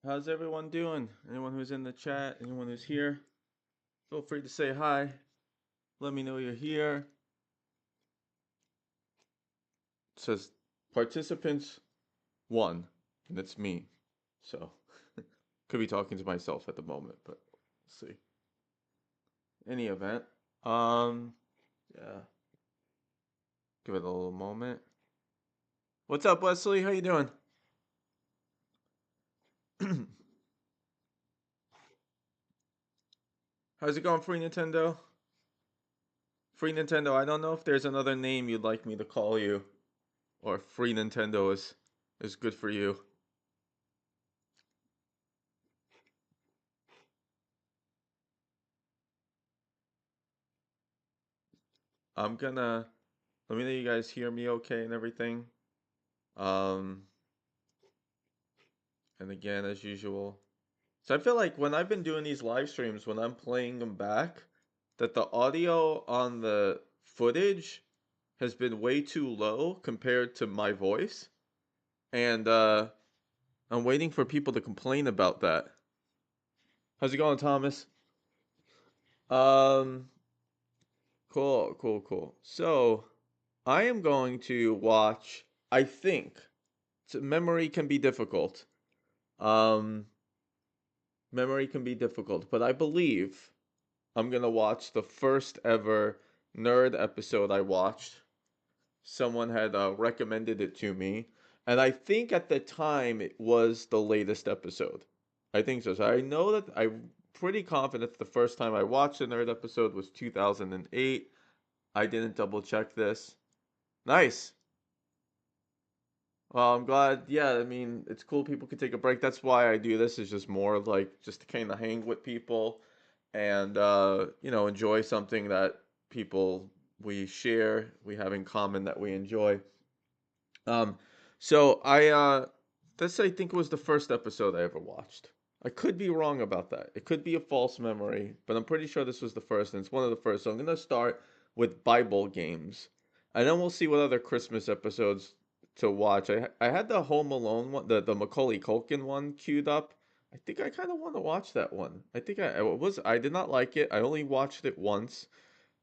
How's everyone doing? Anyone who's in the chat, anyone who's here, feel free to say hi. Let me know you're here. It says participants 1, and it's me. So, could be talking to myself at the moment, but we'll see. Any event. Yeah. Give it a little moment. What's up, Wesley? How you doing? How's it going, Free Nintendo? Free Nintendo, I don't know if there's another name you'd like me to call you. Or Free Nintendo is good for you. Let me know you guys hear me okay and everything. Um, and again, as usual. So I feel like when I've been doing these live streams, when I'm playing them back, that the audio on the footage has been way too low compared to my voice. And I'm waiting for people to complain about that. How's it going, Thomas? Um, cool. So, I am going to watch, I think, memory can be difficult. Um, Memory can be difficult, but I believe I'm gonna watch the first ever nerd episode I watched. Someone had recommended it to me, and I think at the time it was the latest episode. I think so. So I know that I'm pretty confident the first time I watched a nerd episode was 2008. I didn't double check this. Nice. Well, I'm glad. Yeah, I mean, it's cool people can take a break. That's why I do this, is just more like just to kind of hang with people and enjoy something that people we share, we have in common that we enjoy. Um, so this I think was the first episode I ever watched. I could be wrong about that. It could be a false memory, but I'm pretty sure this was the first, and it's one of the first. So I'm gonna start with Bible games, and then we'll see what other Christmas episodes to watch. I had the Home Alone one, the Macaulay Culkin one queued up. I think I kind of want to watch that one. I did not like it. I only watched it once.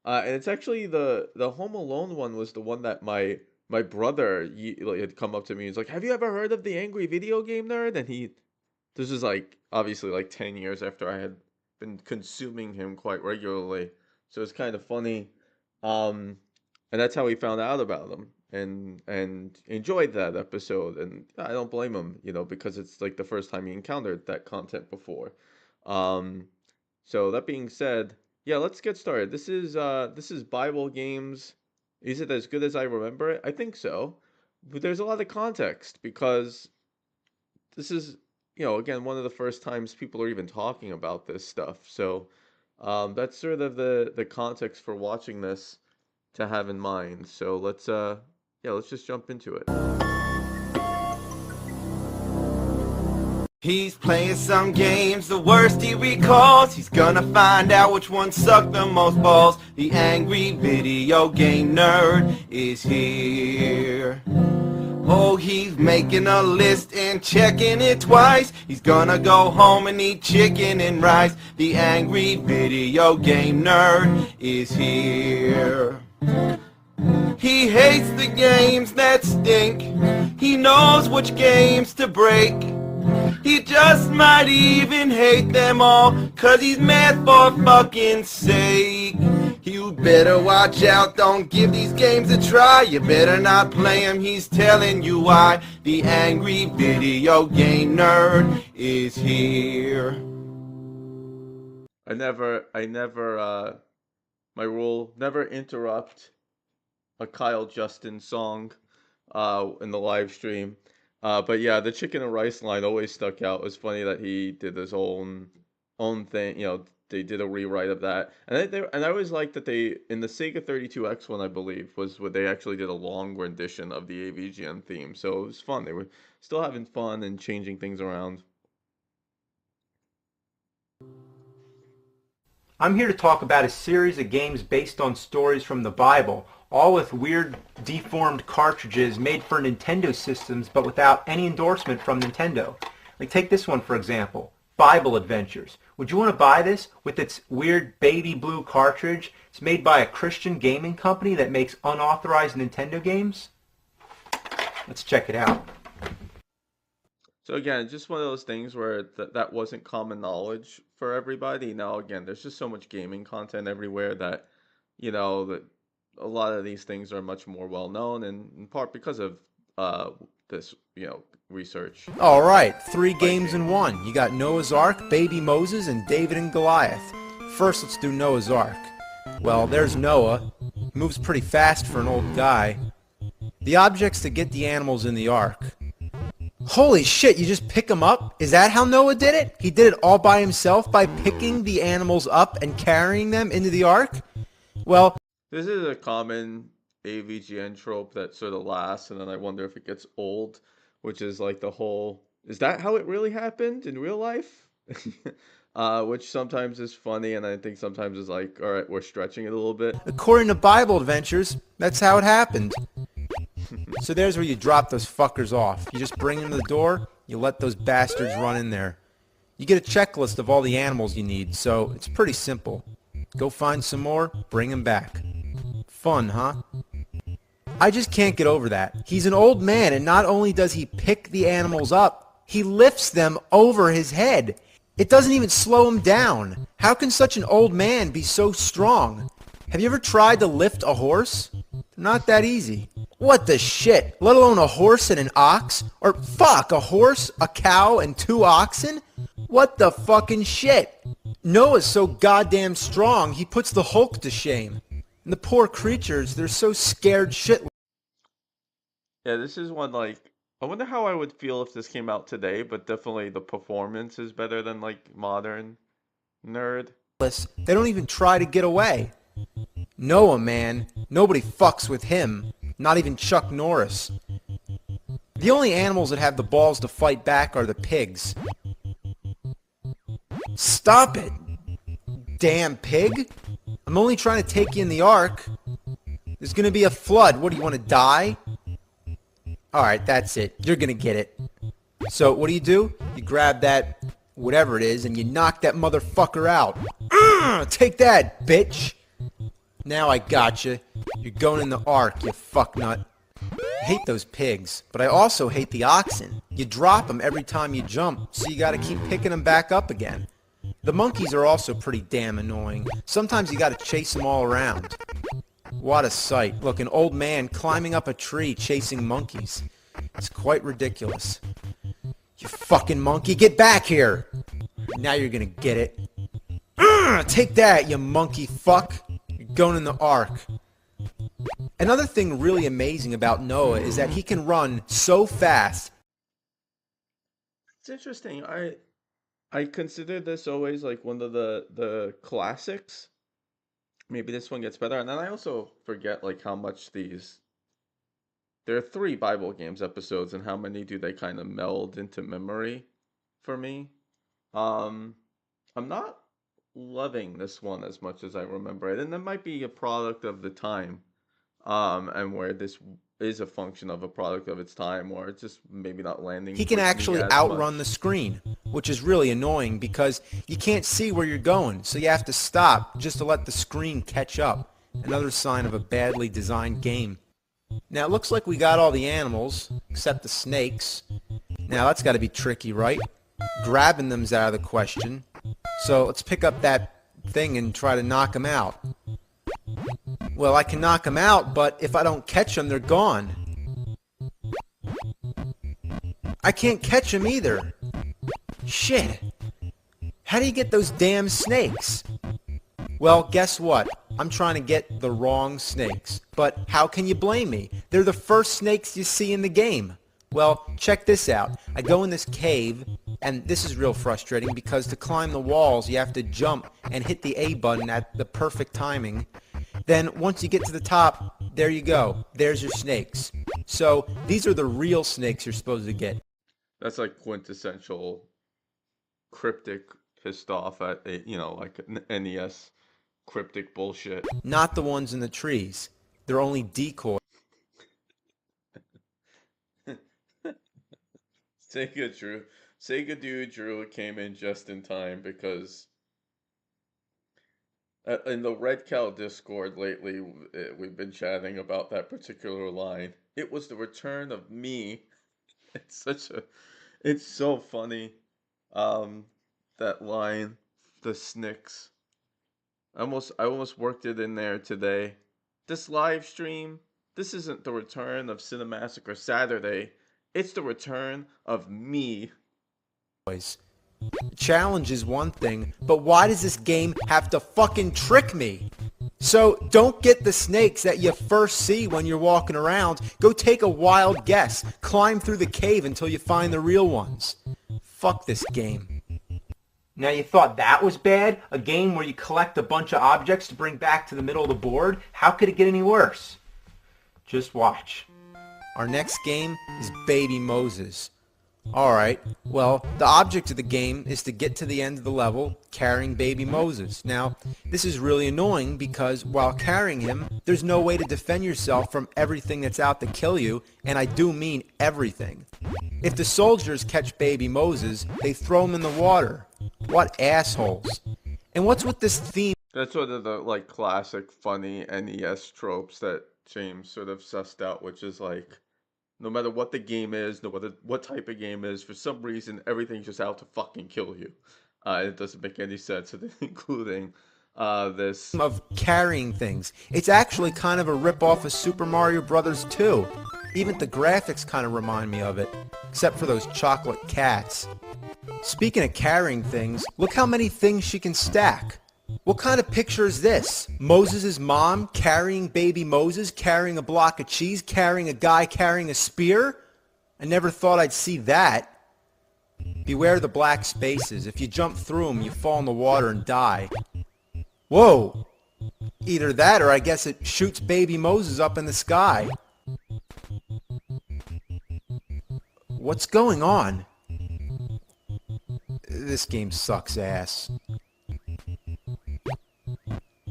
And it's actually the Home Alone one was the one that my brother like, had come up to me. He's like, "Have you ever heard of the Angry Video Game Nerd?" And this is like obviously like 10 years after I had been consuming him quite regularly. So it's kind of funny. Um, and that's how he found out about him and enjoyed that episode. And I don't blame him, because it's like the first time he encountered that content before. Um, so that being said, yeah, let's get started. This is Bible games. Is it as good as I remember it? I think so. But there's a lot of context because this is, again, one of the first times people are even talking about this stuff. So that's sort of the context for watching this to have in mind. So let's just jump into it. He's playing some games, the worst he recalls. He's gonna find out which one sucked the most balls. The angry video game nerd is here. Oh, he's making a list and checking it twice. He's gonna go home and eat chicken and rice. The angry video game nerd is here. He hates the games that stink. He knows which games to break. He just might even hate them all, 'cause he's mad for fucking sake. You better watch out, don't give these games a try. You better not play them, he's telling you why. The angry video game nerd is here. My rule, never interrupt a Kyle Justin song in the live stream. But yeah, the chicken and rice line always stuck out. It was funny that he did his own thing. They did a rewrite of that, and I always liked that they in the Sega 32X one, I believe, was what they actually did a long rendition of the AVGN theme. So it was fun. They were still having fun and changing things around. I'm here to talk about a series of games based on stories from the Bible, all with weird, deformed cartridges made for Nintendo systems but without any endorsement from Nintendo. Like take this one for example, Bible Adventures. Would you want to buy this with its weird baby blue cartridge? It's made by a Christian gaming company that makes unauthorized Nintendo games. Let's check it out. So again, just one of those things where that wasn't common knowledge for everybody. Now again, there's just so much gaming content everywhere that that a lot of these things are much more well known, and in part because of uh this research. All right, 3 Like games in one. You got Noah's Ark, Baby Moses, and David and Goliath. First, let's do Noah's Ark. Well, there's Noah. He moves pretty fast for an old guy. The objects to get the animals in the ark. Holy shit, you just pick them up? Is that how Noah did it? He did it all by himself by picking the animals up and carrying them into the ark? Well, this is a common AVGN trope that sort of lasts, and then I wonder if it gets old, which is like the whole, is that how it really happened in real life? Which sometimes is funny, and I think sometimes is like, all right, we're stretching it a little bit. according to Bible Adventures, that's how it happened. So there's where you drop those fuckers off. You just bring them to the door, you let those bastards run in there. You get a checklist of all the animals you need, so it's pretty simple. Go find some more, bring them back. Fun, huh? I just can't get over that. He's an old man, and not only does he pick the animals up, he lifts them over his head. It doesn't even slow him down. How can such an old man be so strong? Have you ever tried to lift a horse? Not that easy. What the shit? Let alone a horse and an ox? Or fuck, a horse, a cow, and 2 oxen? What the fucking shit? Noah's so goddamn strong, he puts the Hulk to shame. And the poor creatures, they're so scared shitless. Yeah, this is one like, I wonder how I would feel if this came out today, but definitely the performance is better than like modern nerd. They don't even try to get away. Noah, man, nobody fucks with him. Not even Chuck Norris. The only animals that have the balls to fight back are the pigs. Stop it! Damn pig! I'm only trying to take you in the ark. There's gonna be a flood. What, do you want to die? Alright, that's it. You're gonna get it. So, what do? You grab that, whatever it is, and you knock that motherfucker out. Take that, bitch! Now I gotcha. You're going in the ark, you fucknut. I hate those pigs, but I also hate the oxen. You drop them every time you jump, so you gotta keep picking them back up again. The monkeys are also pretty damn annoying. Sometimes you gotta chase them all around. What a sight. Look, an old man climbing up a tree chasing monkeys. It's quite ridiculous. You fucking monkey, get back here! Now you're gonna get it. Take that, you monkey fuck! You're going in the ark. Another thing really amazing about Noah is that he can run so fast. It's interesting. I consider this always like one of the classics. Maybe this one gets better, and then I also forget like how much these. There are 3 Bible games episodes, and how many do they kind of meld into memory for me? Um, I'm not loving this one as much as I remember it, and that might be a product of the time, and where this is a function of a product of its time, or it's just maybe not landing He can with me actually as outrun the much. screen, which is really annoying because you can't see where you're going, so you have to stop just to let the screen catch up. Another sign of a badly designed game. Now it looks like we got all the animals, except the snakes. Now that's got to be tricky, right? Grabbing them's out of the question. So let's pick up that thing and try to knock them out. Well, I can knock them out, but if I don't catch them, they're gone. I can't catch them either. Shit. How do you get those damn snakes? Well, guess what? I'm trying to get the wrong snakes. But how can you blame me? They're the first snakes you see in the game. Well, check this out. I go in this cave, and this is real frustrating because to climb the walls, you have to jump and hit the A button at the perfect timing. Then once you get to the top, there you go. There's your snakes. So these are the real snakes you're supposed to get. That's like quintessential cryptic pissed off at like NES cryptic bullshit. Not the ones in the trees. They're only decoys. Take it true. Sega Dude Drew came in just in time because in the Red Cow Discord lately, we've been chatting about that particular line. It was the return of me. It's such a, it's so funny. Um, that line, the snicks. I almost worked it in there today. This live stream, this isn't the return of Cinemassacre Saturday. It's the return of me. boys. Challenge is one thing, but why does this game have to fucking trick me? So don't get the snakes that you first see when you're walking around. Go take a wild guess. Climb through the cave until you find the real ones. Fuck this game. Now you thought that was bad? A game where you collect a bunch of objects to bring back to the middle of the board? How could it get any worse? Just watch. Our next game is Baby Moses. Alright, well, the object of the game is to get to the end of the level carrying Baby Moses. Now, this is really annoying because while carrying him, there's no way to defend yourself from everything that's out to kill you, and I do mean everything. If the soldiers catch Baby Moses, they throw him in the water. What assholes. And what's with this theme? That's one of the like classic funny NES tropes that James sort of sussed out, which is like, no matter what the game is, no matter what type of game is, for some reason everything's just out to fucking kill you. It doesn't make any sense, including this. Of carrying things. It's actually kind of a rip-off of Super Mario Bros. 2. Even the graphics kind of remind me of it, except for those chocolate cats. Speaking of carrying things, look how many things she can stack. What kind of picture is this? Moses' mom carrying baby Moses, carrying a block of cheese, carrying a guy carrying a spear? I never thought I'd see that. Beware the black spaces. If you jump through them, you fall in the water and die. Whoa! Either that or I guess it shoots baby Moses up in the sky. What's going on? This game sucks ass.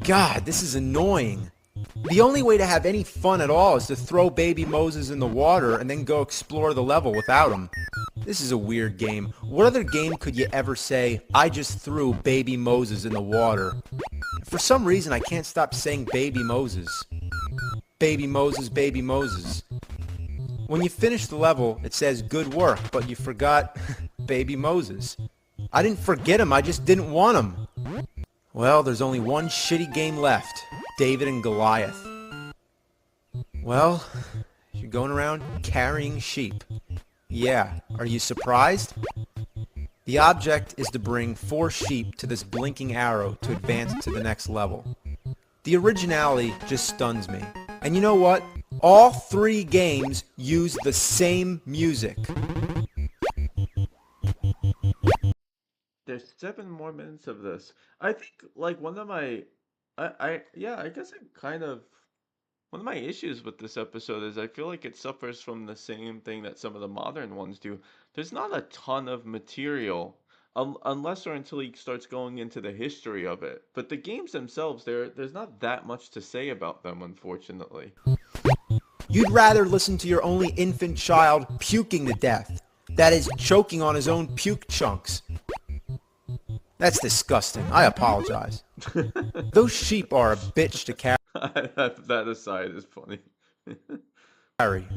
God, this is annoying. The only way to have any fun at all is to throw baby Moses in the water and then go explore the level without him. This is a weird game. What other game could you ever say, I just threw baby Moses in the water? For some reason, I can't stop saying baby Moses. Baby Moses, baby Moses. When you finish the level, it says good work, but you forgot baby Moses. I didn't forget him, I just didn't want him. Well, there's only one shitty game left. David and Goliath. Well, you're going around carrying sheep. Yeah, are you surprised? The object is to bring 4 sheep to this blinking arrow to advance to the next level. The originality just stuns me. And you know what? All 3 games use the same music. There's 7 more minutes of this. I think like one of my, I guess one of my issues with this episode is I feel like it suffers from the same thing that some of the modern ones do. There's not a ton of material, unless or until he starts going into the history of it. But the games themselves, there's not that much to say about them, unfortunately. You'd rather listen to your only infant child puking to death. That is, choking on his own puke chunks. That's disgusting. I apologize. Those sheep are a bitch to carry. That aside is funny.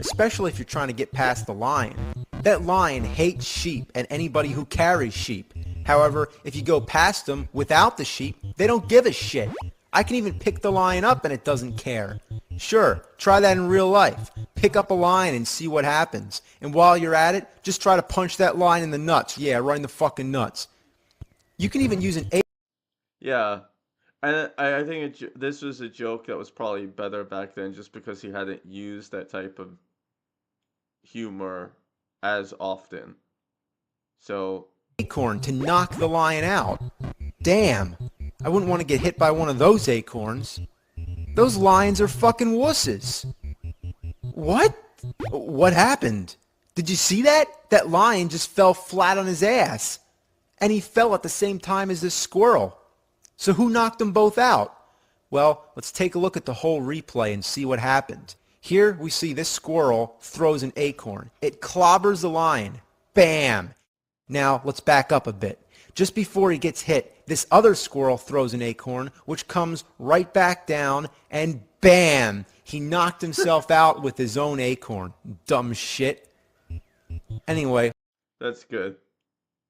Especially if you're trying to get past the lion. That lion hates sheep and anybody who carries sheep. However, if you go past them without the sheep, they don't give a shit. I can even pick the lion up and it doesn't care. Sure, try that in real life. Pick up a lion and see what happens. And while you're at it, just try to punch that lion in the nuts. Yeah, right in the fucking nuts. You can even use an Yeah, I think this was a joke that was probably better back then, just because he hadn't used that type of humor as often. So acorn to knock the lion out. Damn, I wouldn't want to get hit by one of those acorns. Those lions are fucking wusses. What? What happened? Did you see that? That lion just fell flat on his ass. And he fell at the same time as this squirrel. So who knocked them both out? Well, let's take a look at the whole replay and see what happened. Here we see this squirrel throws an acorn. It clobbers the lion. Bam! Now, let's back up a bit. Just before he gets hit, this other squirrel throws an acorn, which comes right back down, and bam! He knocked himself out with his own acorn. Dumb shit. Anyway, That's good.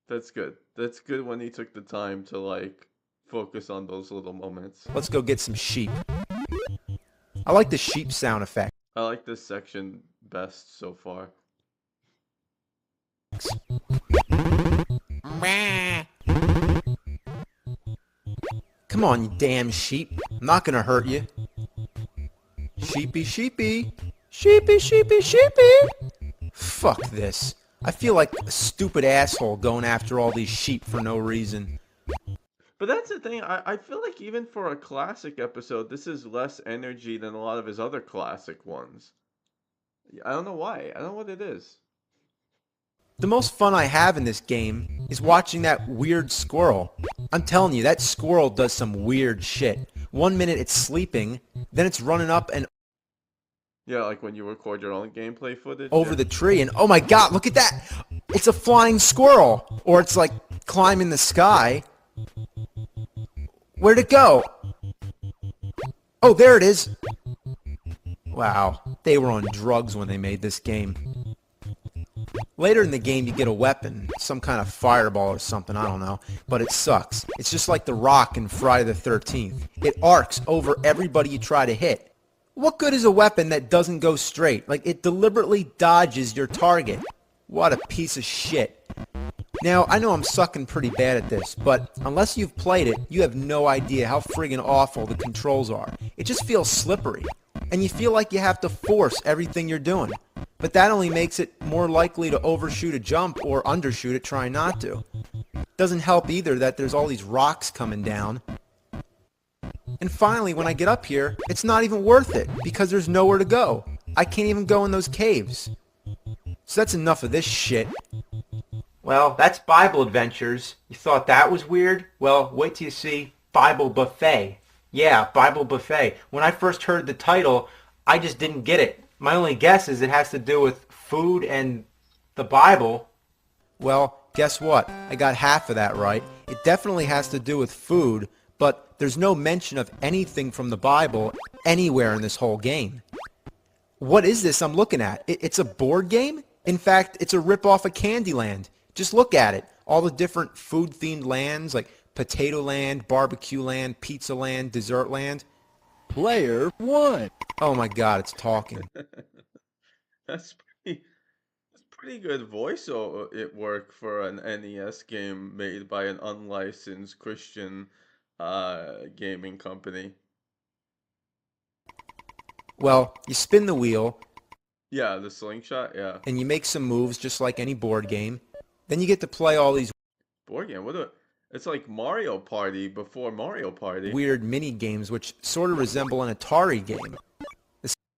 That's good. That's good when he took the time to like focus on those little moments. let's go get some sheep. I like the sheep sound effect. I like this section best so far. Come on, you damn sheep. I'm not gonna hurt you. Sheepy, sheepy. Sheepy, sheepy, sheepy. Fuck this. I feel like a stupid asshole going after all these sheep for no reason. But that's the thing, I feel like even for a classic episode, this is less energy than a lot of his other classic ones. I don't know why. I don't know what it is. The most fun I have in this game is watching that weird squirrel. I'm telling you, that squirrel does some weird shit. 1 minute it's sleeping, then it's running up and Yeah, like when you record your own gameplay footage. over Yeah. the tree, and oh my god, look at that! It's a flying squirrel! Or it's like climbing the sky. Where'd it go? Oh, there it is! Wow, they were on drugs when they made this game. Later in the game, you get a weapon, some kind of fireball or something, I don't know, but it sucks. It's just like the rock in Friday the 13th. It arcs over everybody you try to hit. What good is a weapon that doesn't go straight? Like, it deliberately dodges your target. What a piece of shit. Now, I know I'm sucking pretty bad at this, but unless you've played it, you have no idea how friggin' awful the controls are. It just feels slippery, and you feel like you have to force everything you're doing. But that only makes it more likely to overshoot a jump or undershoot it trying not to. Doesn't help either that there's all these rocks coming down. And finally, when I get up here, it's not even worth it because there's nowhere to go. I can't even go in those caves. So that's enough of this shit. Well, that's Bible Adventures. You thought that was weird? Well, wait till you see Bible Buffet. Yeah, Bible Buffet. When I first heard the title, I just didn't get it. My only guess is it has to do with food and the Bible. Well, guess what? I got half of that right. It definitely has to do with food, but there's no mention of anything from the Bible anywhere in this whole game. What is this I'm looking at? It's a board game? In fact, it's a rip-off of Candyland. Just look at it. All the different food-themed lands, like Potato Land, Barbecue Land, Pizza Land, Dessert Land. Player 1. Oh my god, it's talking. That's pretty good voiceover it work for an NES game made by an unlicensed Christian gaming company. Well, you spin the wheel, Yeah, the slingshot, yeah. and you make some moves just like any board game. Then you get to play all these Board game, it's like Mario Party before Mario Party. weird mini games which sort of resemble an Atari game.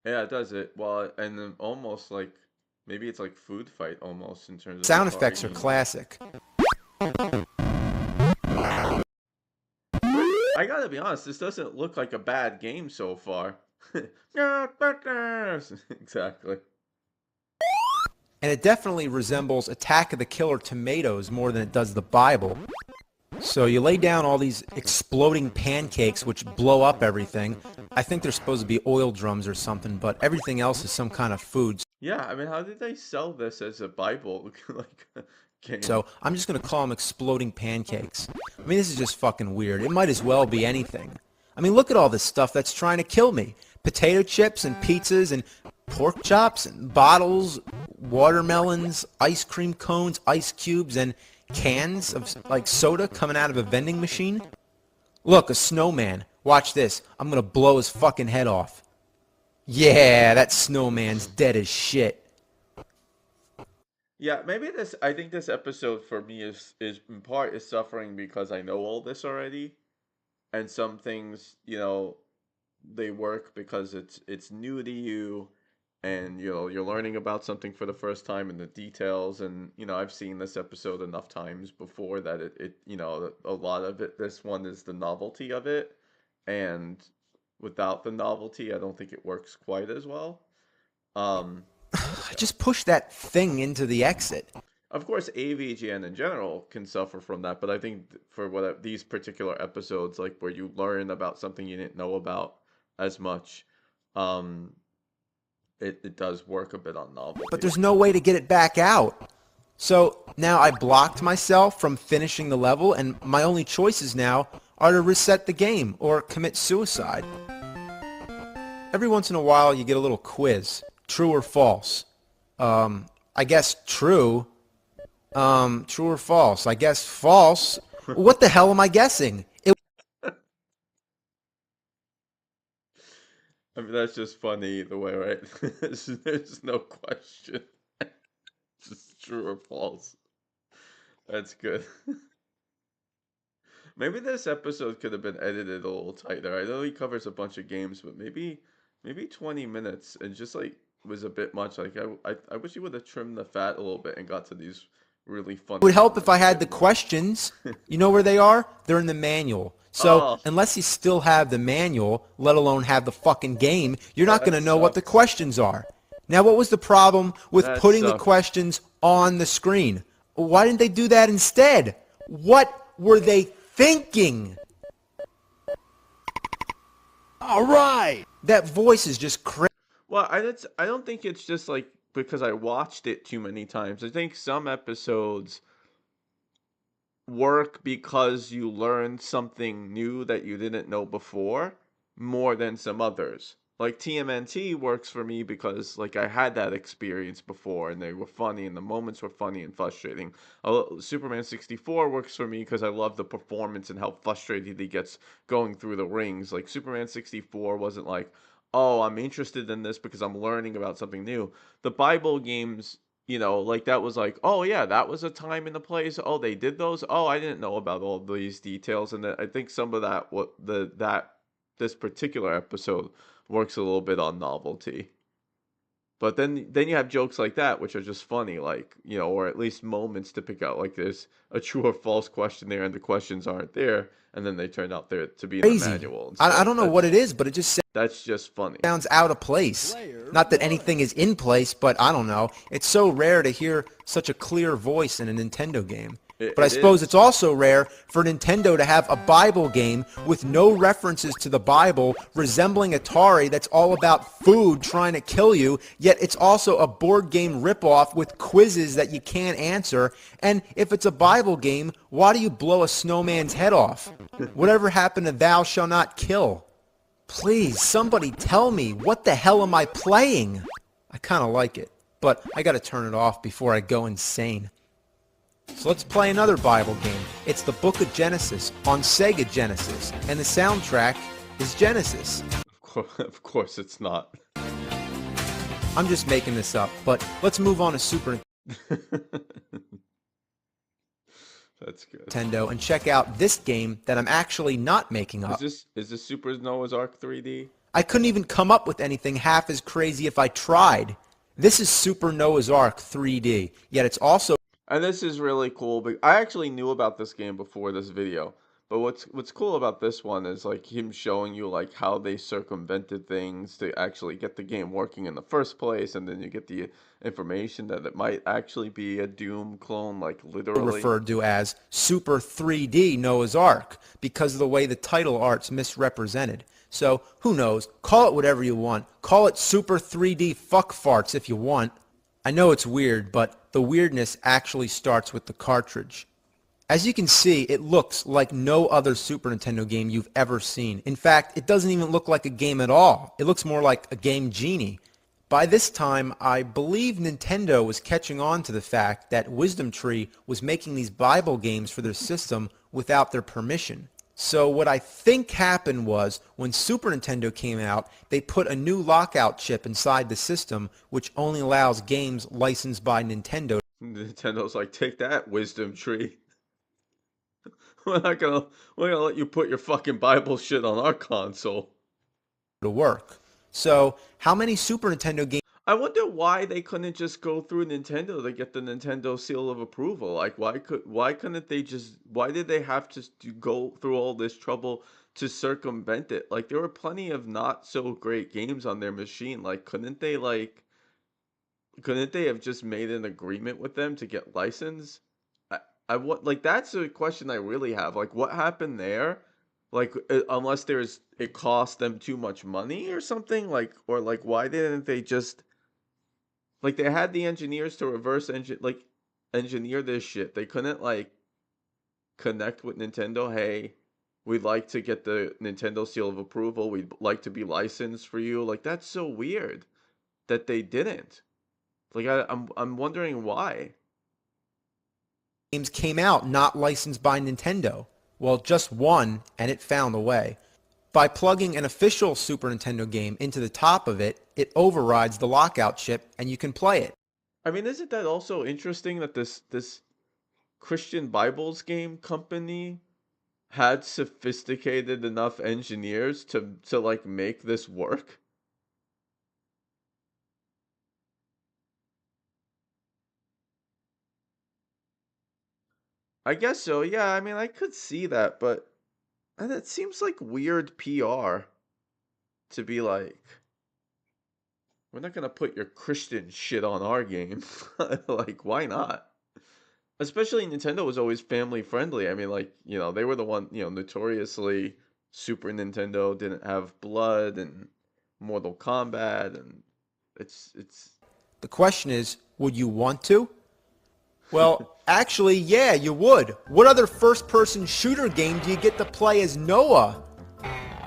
Yeah, it does it. Well, and then almost like maybe it's like Food Fight almost in terms of Sound Atari effects are games. classic. I gotta be honest, this doesn't look like a bad game so far. Exactly. And it definitely resembles Attack of the Killer Tomatoes more than it does the Bible. So you lay down all these exploding pancakes which blow up everything. I think they're supposed to be oil drums or something, but everything else is some kind of food. Yeah, I mean, how did they sell this as a Bible like game? So I'm just going to call them exploding pancakes. I mean, this is just fucking weird. It might as well be anything. I mean, look at all this stuff that's trying to kill me. Potato chips and pizzas and pork chops and bottles, watermelons, ice cream cones, ice cubes, and cans of like soda coming out of a vending machine. Look, a snowman. Watch this. I'm going to blow his fucking head off. Yeah, that snowman's dead as shit. Yeah, maybe I think this episode for me is in part is suffering because I know all this already, and some things, they work because it's new to you, and you're learning about something for the first time and the details, and I've seen this episode enough times before that a lot of it, this one is the novelty of it, and without the novelty I don't think it works quite as well. I just pushed that thing into the exit. Of course, AVGN in general can suffer from that, but I think for what these particular episodes, like where you learn about something you didn't know about as much, um, it does work a bit on but novelty. there's no way to get it back out. So now I blocked myself from finishing the level, and my only choices now are to reset the game or commit suicide. Every once in a while you get a little quiz, true or false. I guess true. True or false? I guess false. What the hell am I guessing? I mean, that's just funny either way, right? There's no question. Just true or false. That's good. Maybe this episode could have been edited a little tighter. I know he covers a bunch of games, but maybe 20 minutes and just like was a bit much. Like I wish he would have trimmed the fat a little bit and got to these really It funny would help if moments I a had the bit more. questions. You know where they are? They're in the manual. So Oh, unless you still have the manual, let alone have the fucking game, you're not going that to know what the sucks. questions are. Now, what was the problem with That putting the sucks. questions on the screen? Why didn't they do that instead? What were they thinking? All right. That voice is just crazy. Well, I don't think it's just like because I watched it too many times. I think some episodes work because you learn something new that you didn't know before more than some others. Like TMNT works for me because like I had that experience before and they were funny and the moments were funny and frustrating. Superman 64 works for me because I love the performance and how frustrated he gets going through the rings. Like Superman 64 wasn't like, "Oh, I'm interested in this because I'm learning about something new." The Bible games, like that was like, oh yeah, that was a time and a place. Oh, they did those. Oh, I didn't know about all these details, and I think some of that what the that this particular episode works a little bit on novelty. But then you have jokes like that, which are just funny, like or at least moments to pick out. Like there's a true or false question there, and the questions aren't there, and then they turn out there to be in the manual I instead. don't know what That's it is, but it just that's just funny. sounds out of place. Player Not that one. anything is in place, but I don't know. It's so rare to hear such a clear voice in a Nintendo game. It, But I it suppose it's is. also rare for Nintendo to have a Bible game with no references to the Bible, resembling Atari that's all about food trying to kill you, yet it's also a board game ripoff with quizzes that you can't answer. And if it's a Bible game, why do you blow a snowman's head off? Whatever happened to Thou Shall Not Kill? Please, somebody tell me, what the hell am I playing? I kind of like it, but I gotta turn it off before I go insane. So let's play another Bible game. It's the Book of Genesis on Sega Genesis, and the soundtrack is Genesis. Of course, it's not. I'm just making this up, but let's move on to Super That's good. Nintendo and check out this game that I'm actually not making Is up. this Super Noah's Ark 3D? I couldn't even come up with anything half as crazy if I tried. This is Super Noah's Ark 3D, yet it's also And this is really cool. But I actually knew about this game before this video. But what's cool about this one is like him showing you like how they circumvented things to actually get the game working in the first place, and then you get the information that it might actually be a Doom clone, like literally. referred to as Super 3D Noah's Ark because of the way the title art's misrepresented. So, who knows? Call it whatever you want. Call it Super 3D Fuck Farts if you want. I know it's weird, but the weirdness actually starts with the cartridge. As you can see, it looks like no other Super Nintendo game you've ever seen. In fact, it doesn't even look like a game at all. It looks more like a Game Genie. By this time, I believe Nintendo was catching on to the fact that Wisdom Tree was making these Bible games for their system without their permission. So what I think happened was, when Super Nintendo came out, they put a new lockout chip inside the system, which only allows games licensed by Nintendo Nintendo's like, take that, Wisdom Tree. We're gonna let you put your fucking Bible shit on our console. to work. So how many Super Nintendo games I wonder why they couldn't just go through Nintendo to get the Nintendo seal of approval. Like, why couldn't they just? Why did they have to go through all this trouble to circumvent it? Like, there were plenty of not so great games on their machine. Like, couldn't they like couldn't they have just made an agreement with them to get licensed? I, I what like that's a question I really have. Like, what happened there? Like, unless it cost them too much money or something. Like, or like, why didn't they just like they had the engineers to engineer this shit. They couldn't like connect with Nintendo. Hey, we'd like to get the Nintendo seal of approval. We'd like to be licensed for you. Like, that's so weird that they didn't. Like, I'm wondering why. Games came out not licensed by Nintendo. Well, just one, and it found a way. By plugging an official Super Nintendo game into the top of it, it overrides the lockout chip, and you can play it. I mean, isn't that also interesting that this Christian Bibles game company had sophisticated enough engineers to like make this work? I guess so. Yeah, I mean, I could see that, but that seems like weird PR to be like, we're not gonna put your Christian shit on our game. Like, why not? Especially Nintendo was always family friendly. I mean, like, they were the one, notoriously Super Nintendo didn't have blood and Mortal Kombat, and it's The question is, would you want to? Well, actually, yeah, you would. What other first-person shooter game do you get to play as Noah?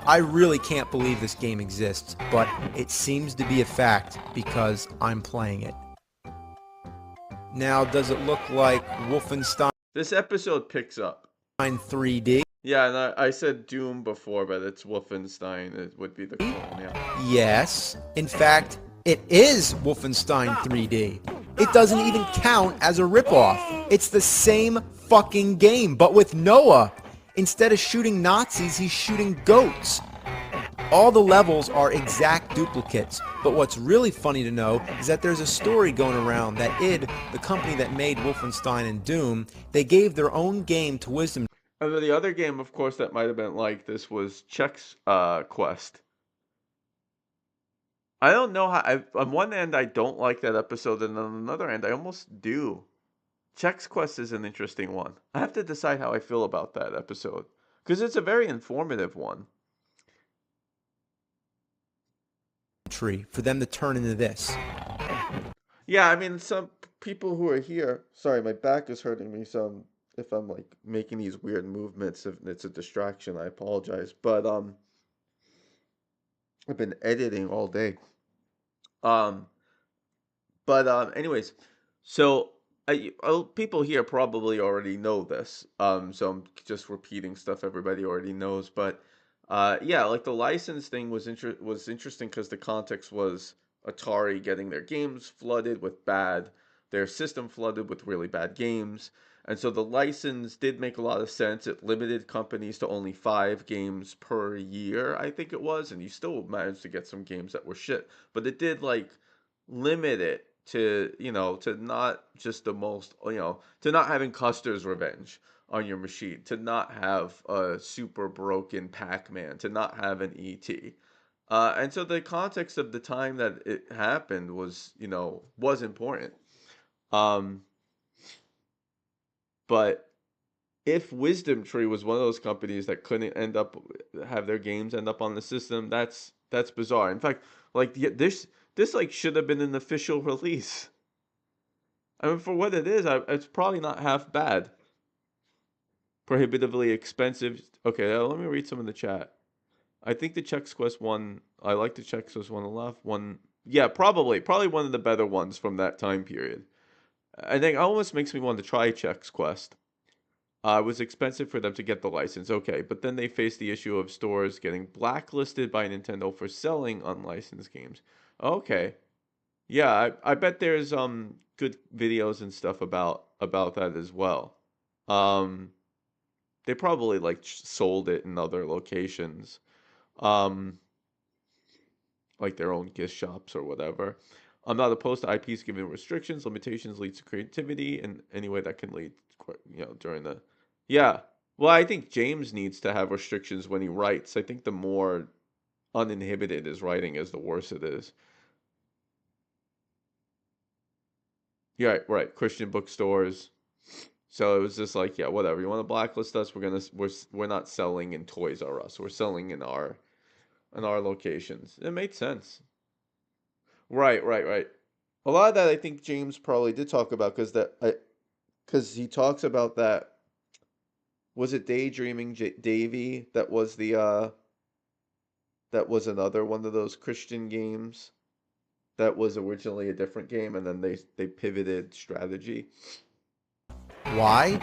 I really can't believe this game exists, but it seems to be a fact because I'm playing it. Now, does it look like Wolfenstein this episode picks up. 3D? Yeah, and I said Doom before, but it's Wolfenstein. It would be the clone, yeah. Yes. In fact, it is Wolfenstein 3D. It doesn't even count as a ripoff. It's the same fucking game, but with Noah. Instead of shooting Nazis, he's shooting goats. All the levels are exact duplicates, but what's really funny to know is that there's a story going around that id, the company that made Wolfenstein and Doom, they gave their own game to Wisdom And then the other game, of course, that might have been like this was Chex Quest. I don't know how. On one end, I don't like that episode, and on another end, I almost do. Chex Quest is an interesting one. I have to decide how I feel about that episode because it's a very informative one. tree for them to turn into this. Yeah, I mean, some people who are here. Sorry, my back is hurting me. So if I'm like making these weird movements, if it's a distraction, I apologize. But I've been editing all day. Um, anyways, so people here probably already know this. So I'm just repeating stuff everybody already knows. But yeah, like the license thing was interesting because the context was Atari getting their system flooded with really bad games. And so the license did make a lot of sense. It limited companies to only 5 games per year, I think it was, and you still managed to get some games that were shit. But it did like limit it to not just the most, to not having Custer's Revenge on your machine, to not have a super broken Pac-Man, to not have an ET. And so the context of the time that it happened was important. Um, but if Wisdom Tree was one of those companies that couldn't have their games end up on the system, that's bizarre. In fact, like this like should have been an official release. I mean, for what it is, it's probably not half bad. Prohibitively expensive. Okay, let me read some in the chat. I think the Chex Quest one. I like the Chex Quest one a lot. One, yeah, probably one of the better ones from that time period. I think it almost makes me want to try Chex Quest. It was expensive for them to get the license, okay, but then they faced the issue of stores getting blacklisted by Nintendo for selling unlicensed games. Okay, yeah, I bet there's good videos and stuff about that as well. Um, they probably like sold it in other locations, um, like their own gift shops or whatever. I'm not opposed to IPs giving restrictions. Limitations leads to creativity in any way that can lead, during the. Yeah. Well, I think James needs to have restrictions when he writes. I think the more uninhibited his writing is, the worse it is. Yeah, right. Christian bookstores. So it was just like, yeah, whatever. You want to blacklist us? We're not selling in Toys R Us. We're selling in our locations. It made sense. Right, right, right. A lot of that I think James probably did talk about because he talks about that. Was it Daydreaming Davy that was another one of those Christian games that was originally a different game and then they pivoted strategy. Why?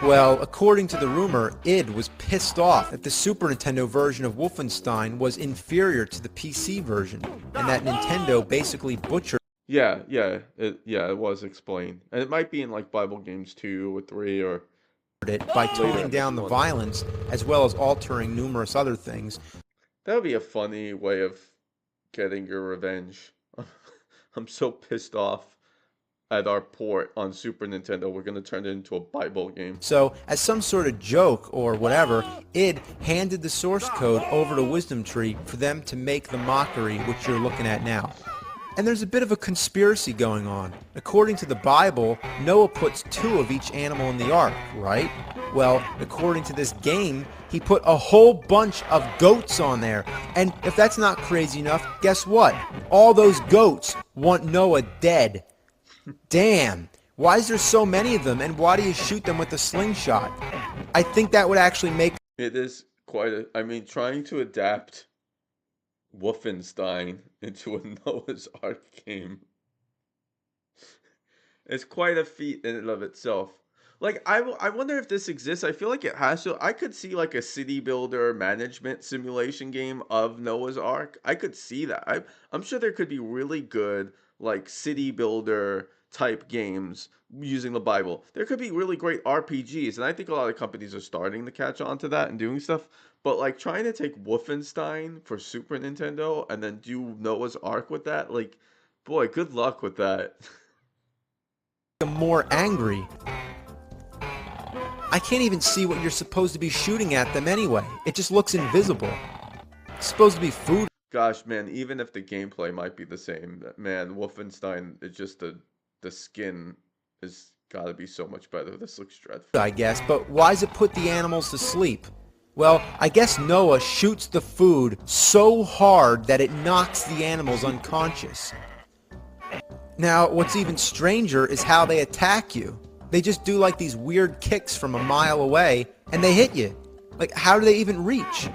Well, according to the rumor, id was pissed off that the Super Nintendo version of Wolfenstein was inferior to the PC version, and that Nintendo basically butchered Yeah, it was explained. And it might be in like Bible games 2 or 3 or it by later toning in this down the one. violence as well as altering numerous other things. That would be a funny way of getting your revenge. I'm so pissed off at our port on Super Nintendo. We're gonna turn it into a Bible game. So, as some sort of joke or whatever, id handed the source code over to Wisdom Tree for them to make the mockery which you're looking at now. And there's a bit of a conspiracy going on. According to the Bible, Noah puts 2 of each animal in the ark, right? Well, according to this game, he put a whole bunch of goats on there. And if that's not crazy enough, guess what? All those goats want Noah dead. Damn. Why is there so many of them, and why do you shoot them with a slingshot? I think that would actually make It is quite a. I mean, trying to adapt Wolfenstein into a Noah's Ark game is quite a feat in and of itself. Like, I wonder if this exists. I feel like it has to. I could see like a city builder management simulation game of Noah's Ark. I could see that. I'm sure there could be really good like city builder type games using the Bible. There could be really great RPGs, and I think a lot of companies are starting to catch on to that and doing stuff. But like trying to take Wolfenstein for Super Nintendo and then do Noah's Ark with that, like, boy, good luck with that. them more angry. I can't even see what you're supposed to be shooting at them anyway. It just looks invisible. It's supposed to be food, Gosh, man, even if the gameplay might be the same, man, Wolfenstein is just the skin is gotta be so much better. This looks dreadful. I guess, but why does it put the animals to sleep? Well, I guess Noah shoots the food so hard that it knocks the animals unconscious. Now, what's even stranger is how they attack you. They just do like these weird kicks from a mile away, and they hit you. Like, how do they even reach?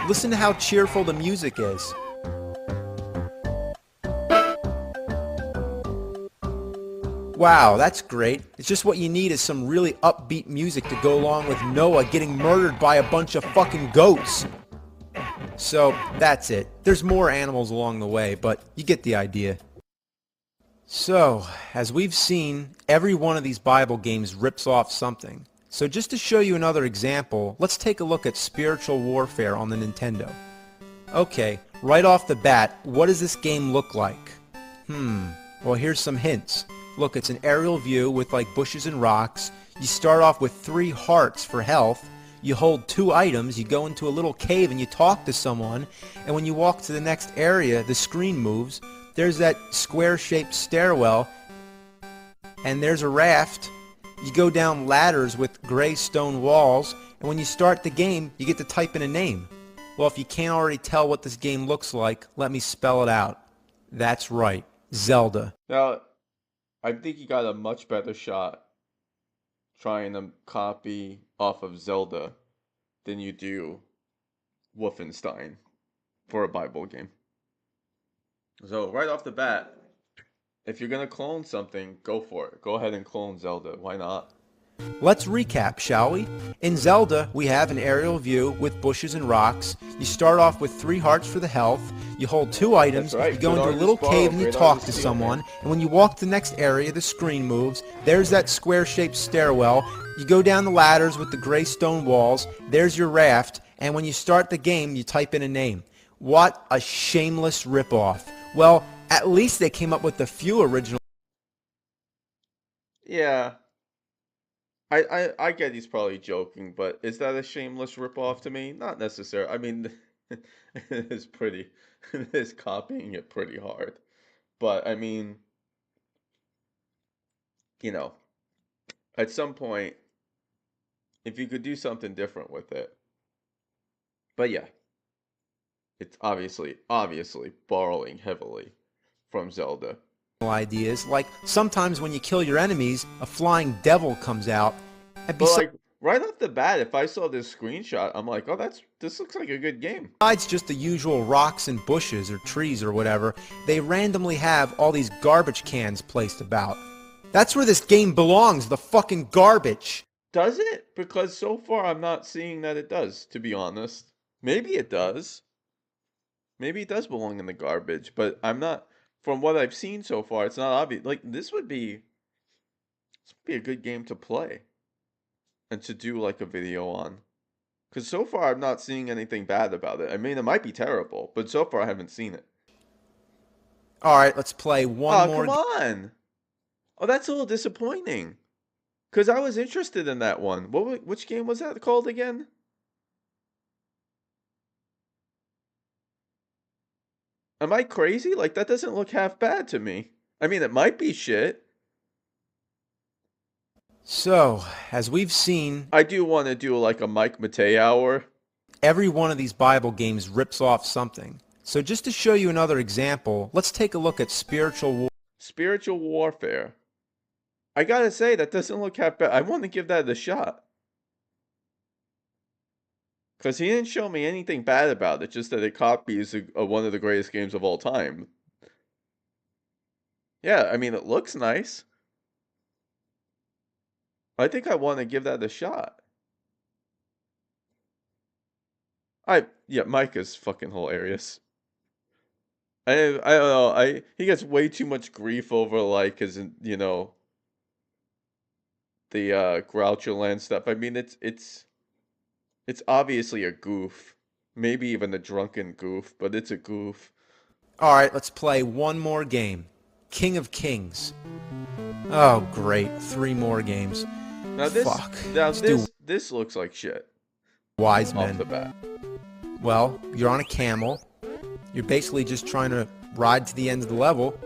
Listen to how cheerful the music is. Wow, that's great. It's just what you need is some really upbeat music to go along with Noah getting murdered by a bunch of fucking goats. So, that's it. There's more animals along the way, but you get the idea. So, as we've seen, every one of these Bible games rips off something. So just to show you another example, let's take a look at spiritual warfare on the Nintendo. Okay, right off the bat, what does this game look like? Well, here's some hints. Look, it's an aerial view with like bushes and rocks. You start off with 3 hearts for health. You hold 2 items, you go into a little cave and you talk to someone, and when you walk to the next area, the screen moves. There's that square-shaped stairwell, and there's a raft. You go down ladders with gray stone walls, and when you start the game, you get to type in a name. Well, if you can't already tell what this game looks like, let me spell it out. That's right, Zelda. Now, I think you got a much better shot trying to copy off of Zelda than you do Wolfenstein for a Bible game. So right off the bat, if you're gonna clone something, go for it. Go ahead and clone Zelda. Why not? Let's recap, shall we? In Zelda, we have an aerial view with bushes and rocks. You start off with 3 hearts for the health. You hold 2 items. That's right. You go Good into a artist little borrow, cave and you great talk artist to steal, someone. man. And when you walk to the next area, the screen moves. There's that square-shaped stairwell. You go down the ladders with the gray stone walls. There's your raft. And when you start the game, you type in a name. What a shameless ripoff. Well, at least they came up with a few original. Yeah, I get he's probably joking, but is that a shameless ripoff to me? Not necessarily. I mean, it is pretty, it is copying it pretty hard. But I mean, you know, at some point, if you could do something different with it. But yeah, it's obviously borrowing heavily from Zelda. Ideas. Like sometimes when you kill your enemies, a flying devil comes out. And But like right off the bat, if I saw this screenshot, I'm like, oh, this looks like a good game. besides just the usual rocks and bushes or trees or whatever, they randomly have all these garbage cans placed about. That's where this game belongs, the fucking garbage. Does it? Because so far I'm not seeing that it does, to be honest. Maybe it does. Maybe it does belong in the garbage, but I'm not, from what I've seen so far, it's not obvious. Like this would be a good game to play and to do like a video on. Because so far I'm not seeing anything bad about it. I mean, it might be terrible, but so far I haven't seen it. All right, let's play one Oh, more. come on. Oh, that's a little disappointing. Because I was interested in that one. Which game was that called again? Am I crazy? Like, that doesn't look half bad to me. I mean, it might be shit. So, as we've seen, I do want to do like a Mike Matei hour. every one of these Bible games rips off something. So just to show you another example, let's take a look at spiritual war. Spiritual warfare. I gotta say, that doesn't look half bad. I want to give that a shot. Because he didn't show me anything bad about it, just that it copies one of the greatest games of all time. Yeah, I mean, it looks nice. I think I want to give that a shot. Yeah, Mike is fucking hilarious. I don't know. He gets way too much grief over like his the Groucho Land stuff. I mean, it's obviously a goof. Maybe even a drunken goof, but it's a goof. All right, let's play one more game. King of Kings. Oh, great. 3 more games. Now this Fuck. now Let's do this looks like shit Wise off the Men. bat. Well, you're on a camel. You're basically just trying to ride to the end of the level.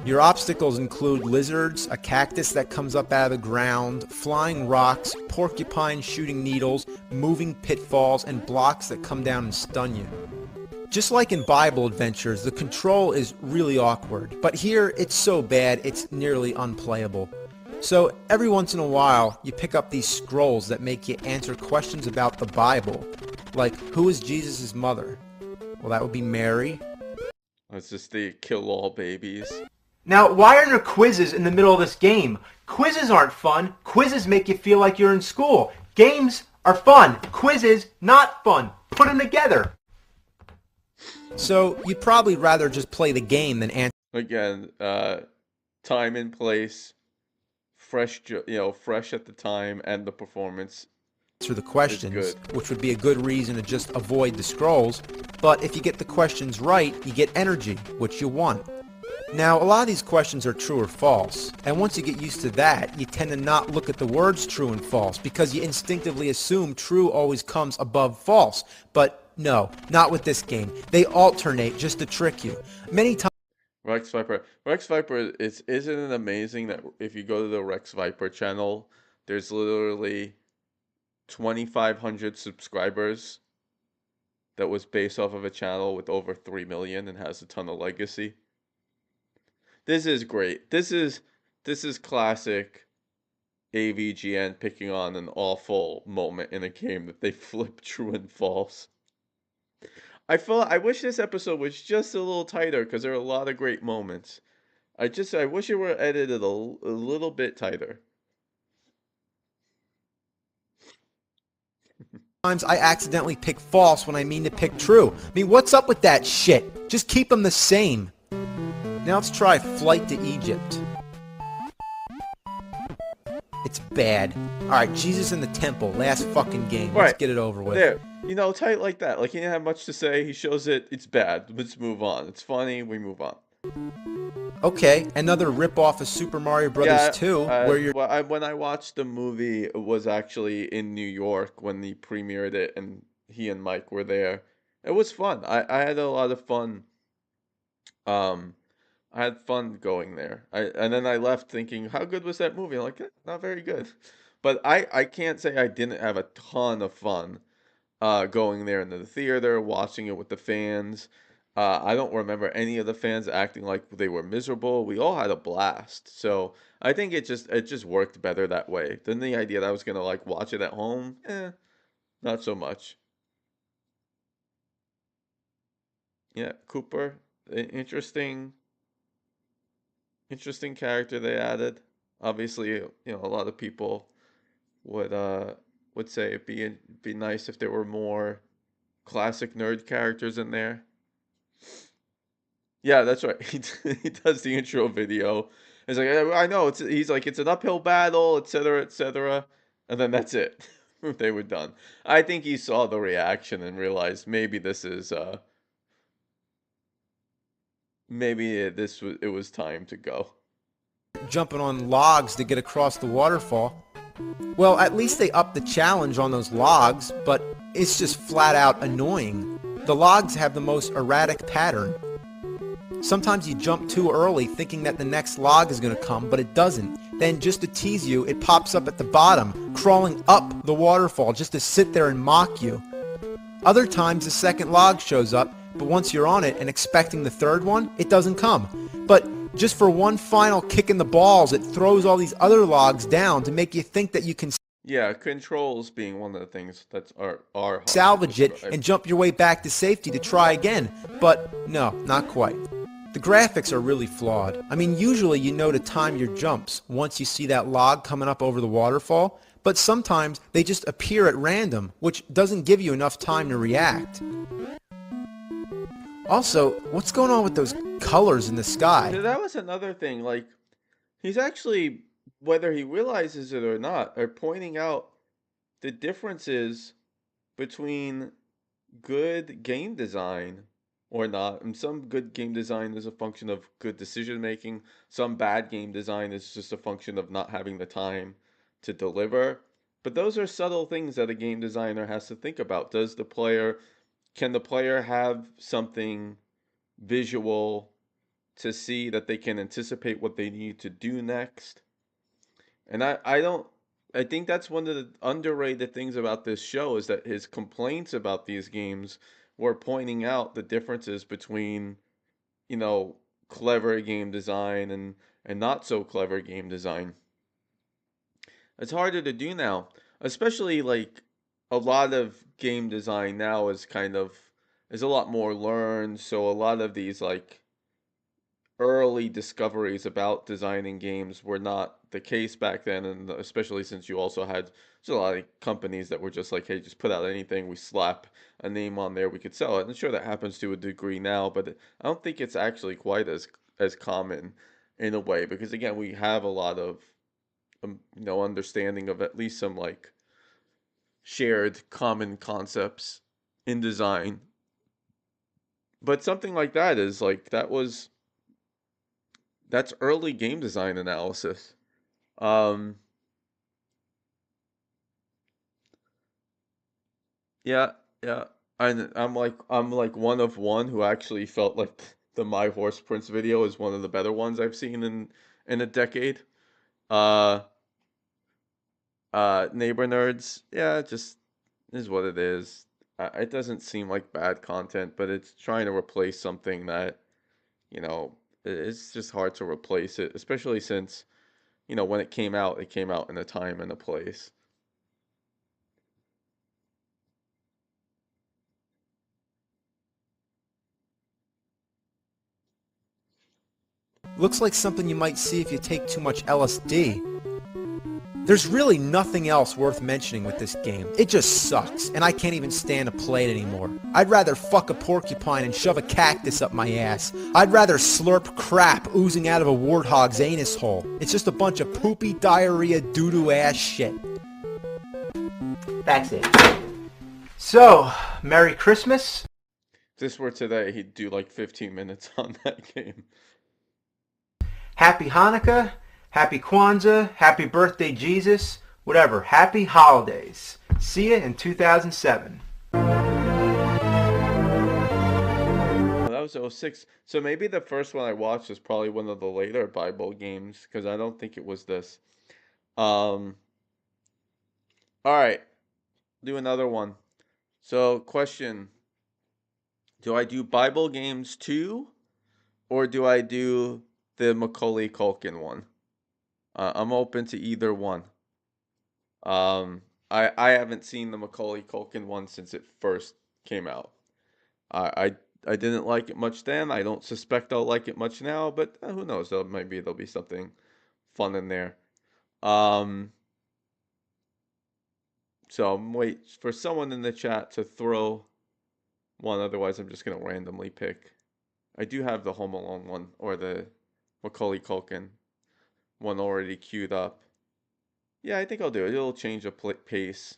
Your obstacles include lizards, a cactus that comes up out of the ground, flying rocks, porcupines shooting needles, moving pitfalls, and blocks that come down and stun you. Just like in Bible adventures, the control is really awkward, but here it's so bad it's nearly unplayable. So every once in a while, you pick up these scrolls that make you answer questions about the Bible, like who is Jesus' mother? Well, that would be Mary. It's just the kill all babies. Now, why are there quizzes in the middle of this game? Quizzes aren't fun. Quizzes make you feel like you're in school. Games are fun. Quizzes, not fun. Put them together. So you'd probably rather just play the game than answer Again, time and place, fresh at the time, and the performance. the questions, good. which would be a good reason to just avoid the scrolls. But if you get the questions right, you get energy, which you want. Now, a lot of these questions are true or false, and once you get used to that, you tend to not look at the words true and false, because you instinctively assume true always comes above false. But no, not with this game. They alternate just to trick you. Many times Rex Viper. Isn't it amazing that if you go to the Rex Viper channel, there's literally 2,500 subscribers that was based off of a channel with over 3 million and has a ton of legacy. This is great. This is classic AVGN picking on an awful moment in a game that they flip true and false. I wish this episode was just a little tighter because there are a lot of great moments. I wish it were edited a little bit tighter. I accidentally pick false when I mean to pick true. I mean, what's up with that shit? Just keep them the same. Now let's try Flight to Egypt. It's bad. Alright, Jesus in the Temple, last fucking game. Let's Right. get it over with. There, tight like that. Like he didn't have much to say. He shows it. It's bad. Let's move on. It's funny. We move on. Okay, another rip-off of Super Mario Brothers 2, where you're... When I watched the movie, it was actually in New York when he premiered it, and he and Mike were there. It was fun. I had a lot of fun. I had fun going there. And then I left thinking, how good was that movie? I'm like, not very good. But I can't say I didn't have a ton of fun going there into the theater, watching it with the fans. I don't remember any of the fans acting like they were miserable. We all had a blast. So I think it just worked better that way than the idea that I was gonna like watch it at home. Not so much. Yeah, Cooper, interesting, interesting character they added. Obviously, a lot of people would uh would say it'd be nice if there were more classic nerd characters in there. Yeah, that's right. He does the intro video. He's like, I know he's like it's an uphill battle, etc., etc., and then that's it. They were done. I think he saw the reaction and realized maybe it was time to go. Jumping on logs to get across the waterfall. Well, at least they upped the challenge on those logs, but it's just flat out annoying. The logs have the most erratic pattern. Sometimes you jump too early thinking that the next log is going to come, but it doesn't. Then just to tease you, it pops up at the bottom, crawling up the waterfall just to sit there and mock you. Other times the second log shows up, but once you're on it and expecting the third one, it doesn't come. But just for one final kick in the balls, it throws all these other logs down to make you think that you can Yeah, controls being one of the things are hard to salvage it describe. and jump your way back to safety to try again. But no, not quite. The graphics are really flawed. I mean, usually you know to time your jumps once you see that log coming up over the waterfall, but sometimes they just appear at random, which doesn't give you enough time to react. Also, what's going on with those colors in the sky? That was another thing. Like, he's actually, whether he realizes it or not, are pointing out the differences between good game design or not. And some good game design is a function of good decision making. Some bad game design is just a function of not having the time to deliver. But those are subtle things that a game designer has to think about. Can the player have something visual to see that they can anticipate what they need to do next? And I think that's one of the underrated things about this show is that his complaints about these games were pointing out the differences between, clever game design and not so clever game design. It's harder to do now, especially like a lot of game design now is a lot more learned, so a lot of these like early discoveries about designing games were not the case back then, and especially since you also had just a lot of companies that were just like, hey, just put out anything, we slap a name on there, we could sell it. And sure, that happens to a degree now, but I don't think it's actually quite as common in a way because again, we have a lot of understanding of at least some like shared common concepts in design. But something like that is like that's early game design analysis. Um, yeah, yeah. And I'm like one of one who actually felt like the My Horse Prince video is one of the better ones I've seen in a decade. Uh, Neighbor Nerds, yeah, it just is what it is. It doesn't seem like bad content, but it's trying to replace something that, it's just hard to replace it, especially since, when it came out in a time and a place. Looks like something you might see if you take too much LSD. There's really nothing else worth mentioning with this game. It just sucks, and I can't even stand to play it anymore. I'd rather fuck a porcupine and shove a cactus up my ass. I'd rather slurp crap oozing out of a warthog's anus hole. It's just a bunch of poopy diarrhea doo-doo ass shit. That's it. So, Merry Christmas. If this were today, he'd do like 15 minutes on that game. Happy Hanukkah. Happy Kwanzaa. Happy birthday, Jesus. Whatever. Happy holidays. See ya in 2007. Well, that was was '06. So maybe the first one I watched was probably one of the later Bible games because I don't think it was this. Um, all right, do another one. So, question: do I do Bible games too, or do I do the Macaulay Culkin one? I'm open to either one. Um, I haven't seen the Macaulay Culkin one since it first came out. I didn't like it much then. I don't suspect I'll like it much now, but who knows? Maybe there'll be something fun in there. Um, so I'm wait for someone in the chat to throw one. Otherwise, I'm just gonna randomly pick. I do have the Home Alone one or the Macaulay Culkin one already queued up. Yeah, I think I'll do it. It'll change the pace.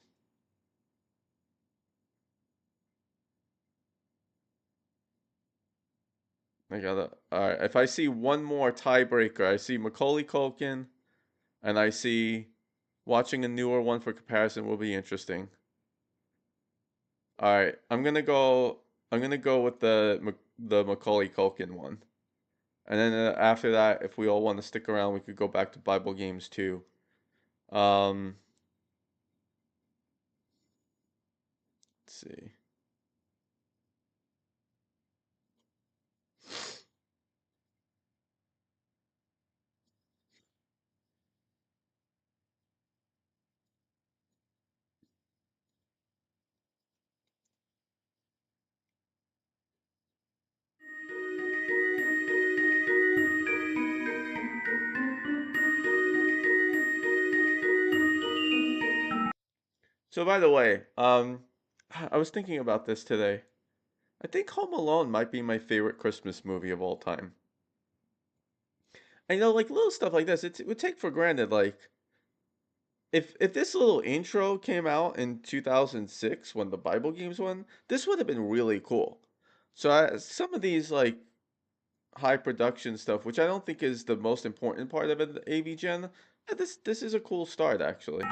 I gotta. All right. If I see one more tiebreaker, I see Macaulay Culkin, and I see watching a newer one for comparison will be interesting. All right. I'm gonna go. I'm gonna go with the Macaulay Culkin one, and then after that, if we all want to stick around, we could go back to Bible games too. Um. Let's see. So by the way, I was thinking about this today. I think Home Alone might be my favorite Christmas movie of all time. And like little stuff like this, it would take for granted. Like if this little intro came out in 2006 when the Bible games won, this would have been really cool. So some of these like high production stuff, which I don't think is the most important part of an AV Gen, this is a cool start actually.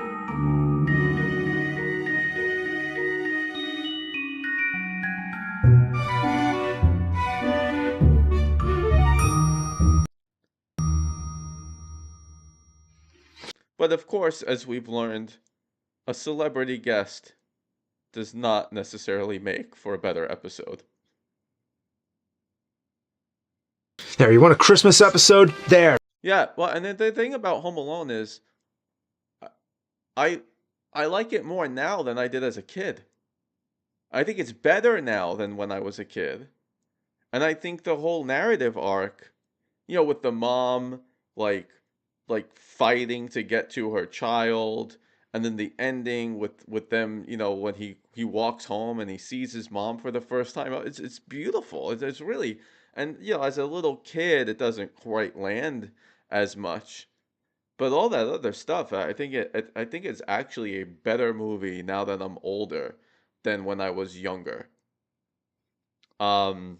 But of course, as we've learned, a celebrity guest does not necessarily make for a better episode. There, you want a Christmas episode? There. Yeah, well, and the thing about Home Alone is, I I like it more now than I did as a kid. I think it's better now than when I was a kid, and I think the whole narrative arc, with the mom like fighting to get to her child, and then the ending with them, when he walks home and he sees his mom for the first time. It's beautiful. It's really, and as a little kid, it doesn't quite land as much. But all that other stuff, I think it's actually a better movie now that I'm older than when I was younger. Um,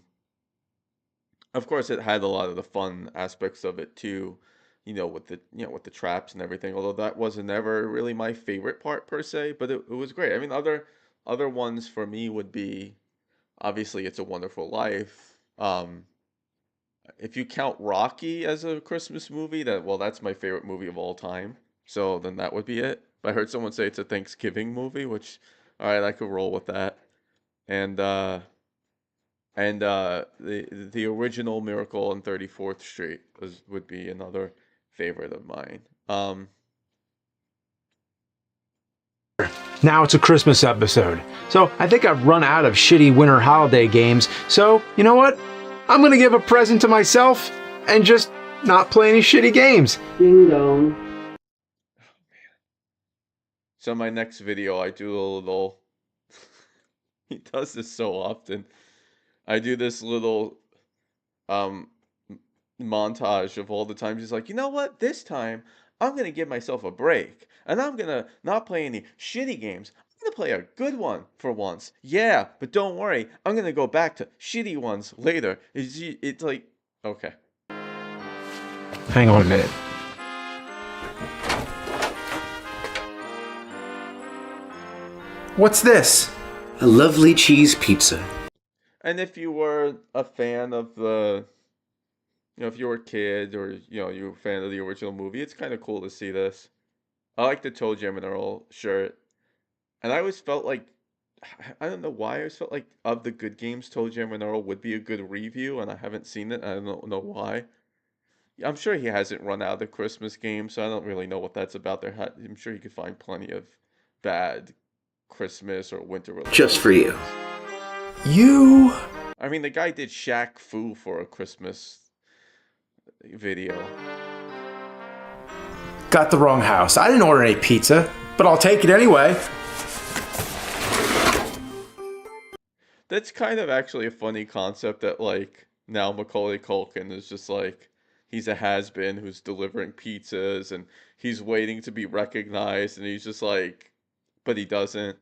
of course, it had a lot of the fun aspects of it too, with the traps and everything. Although that wasn't ever really my favorite part per se, but it was great. I mean, other ones for me would be obviously It's a Wonderful Life. If you count Rocky as a Christmas movie, that's my favorite movie of all time. So then that would be it. I heard someone say it's a Thanksgiving movie, which, all right, I could roll with that. And the original Miracle on 34th Street would be another favorite of mine. Now it's a Christmas episode. So I think I've run out of shitty winter holiday games. So, you know what? I'm gonna give a present to myself and just not play any shitty games. Ding dong. So my next video, I do a little. He does this so often. I do this little montage of all the times he's like, you know what? This time I'm gonna give myself a break, and I'm gonna not play any shitty games. I'm gonna play a good one for once. Yeah, but don't worry, I'm gonna go back to shitty ones later. It's like, okay. Hang on a minute. What's this? A lovely cheese pizza. And if you were a fan of the, if you were a kid or, you were a fan of the original movie, it's kind of cool to see this. I like the Toe Jam and Earl shirt. And I always felt like, I don't know why, I always felt like of the good games, Toe Jam and Earl would be a good review, and I haven't seen it. I don't know why. I'm sure he hasn't run out of the Christmas game, so I don't really know what that's about. I'm sure you could find plenty of bad Christmas or winter related Just for you. games. You... I mean, the guy did Shaq Fu for a Christmas video. got the wrong house. I didn't order any pizza, but I'll take it anyway. That's kind of actually a funny concept that, like, now Macaulay Culkin is just like, he's a has-been who's delivering pizzas and he's waiting to be recognized and he's just like, but he doesn't.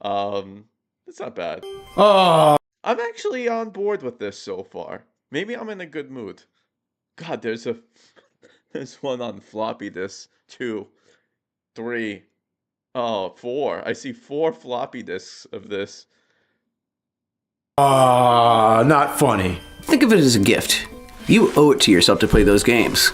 It's not bad. Oh. I'm actually on board with this so far. Maybe I'm in a good mood. God, there's one on floppy disk. 2, 3, 4. I see 4 floppy disks of this. Not funny. Think of it as a gift. You owe it to yourself to play those games.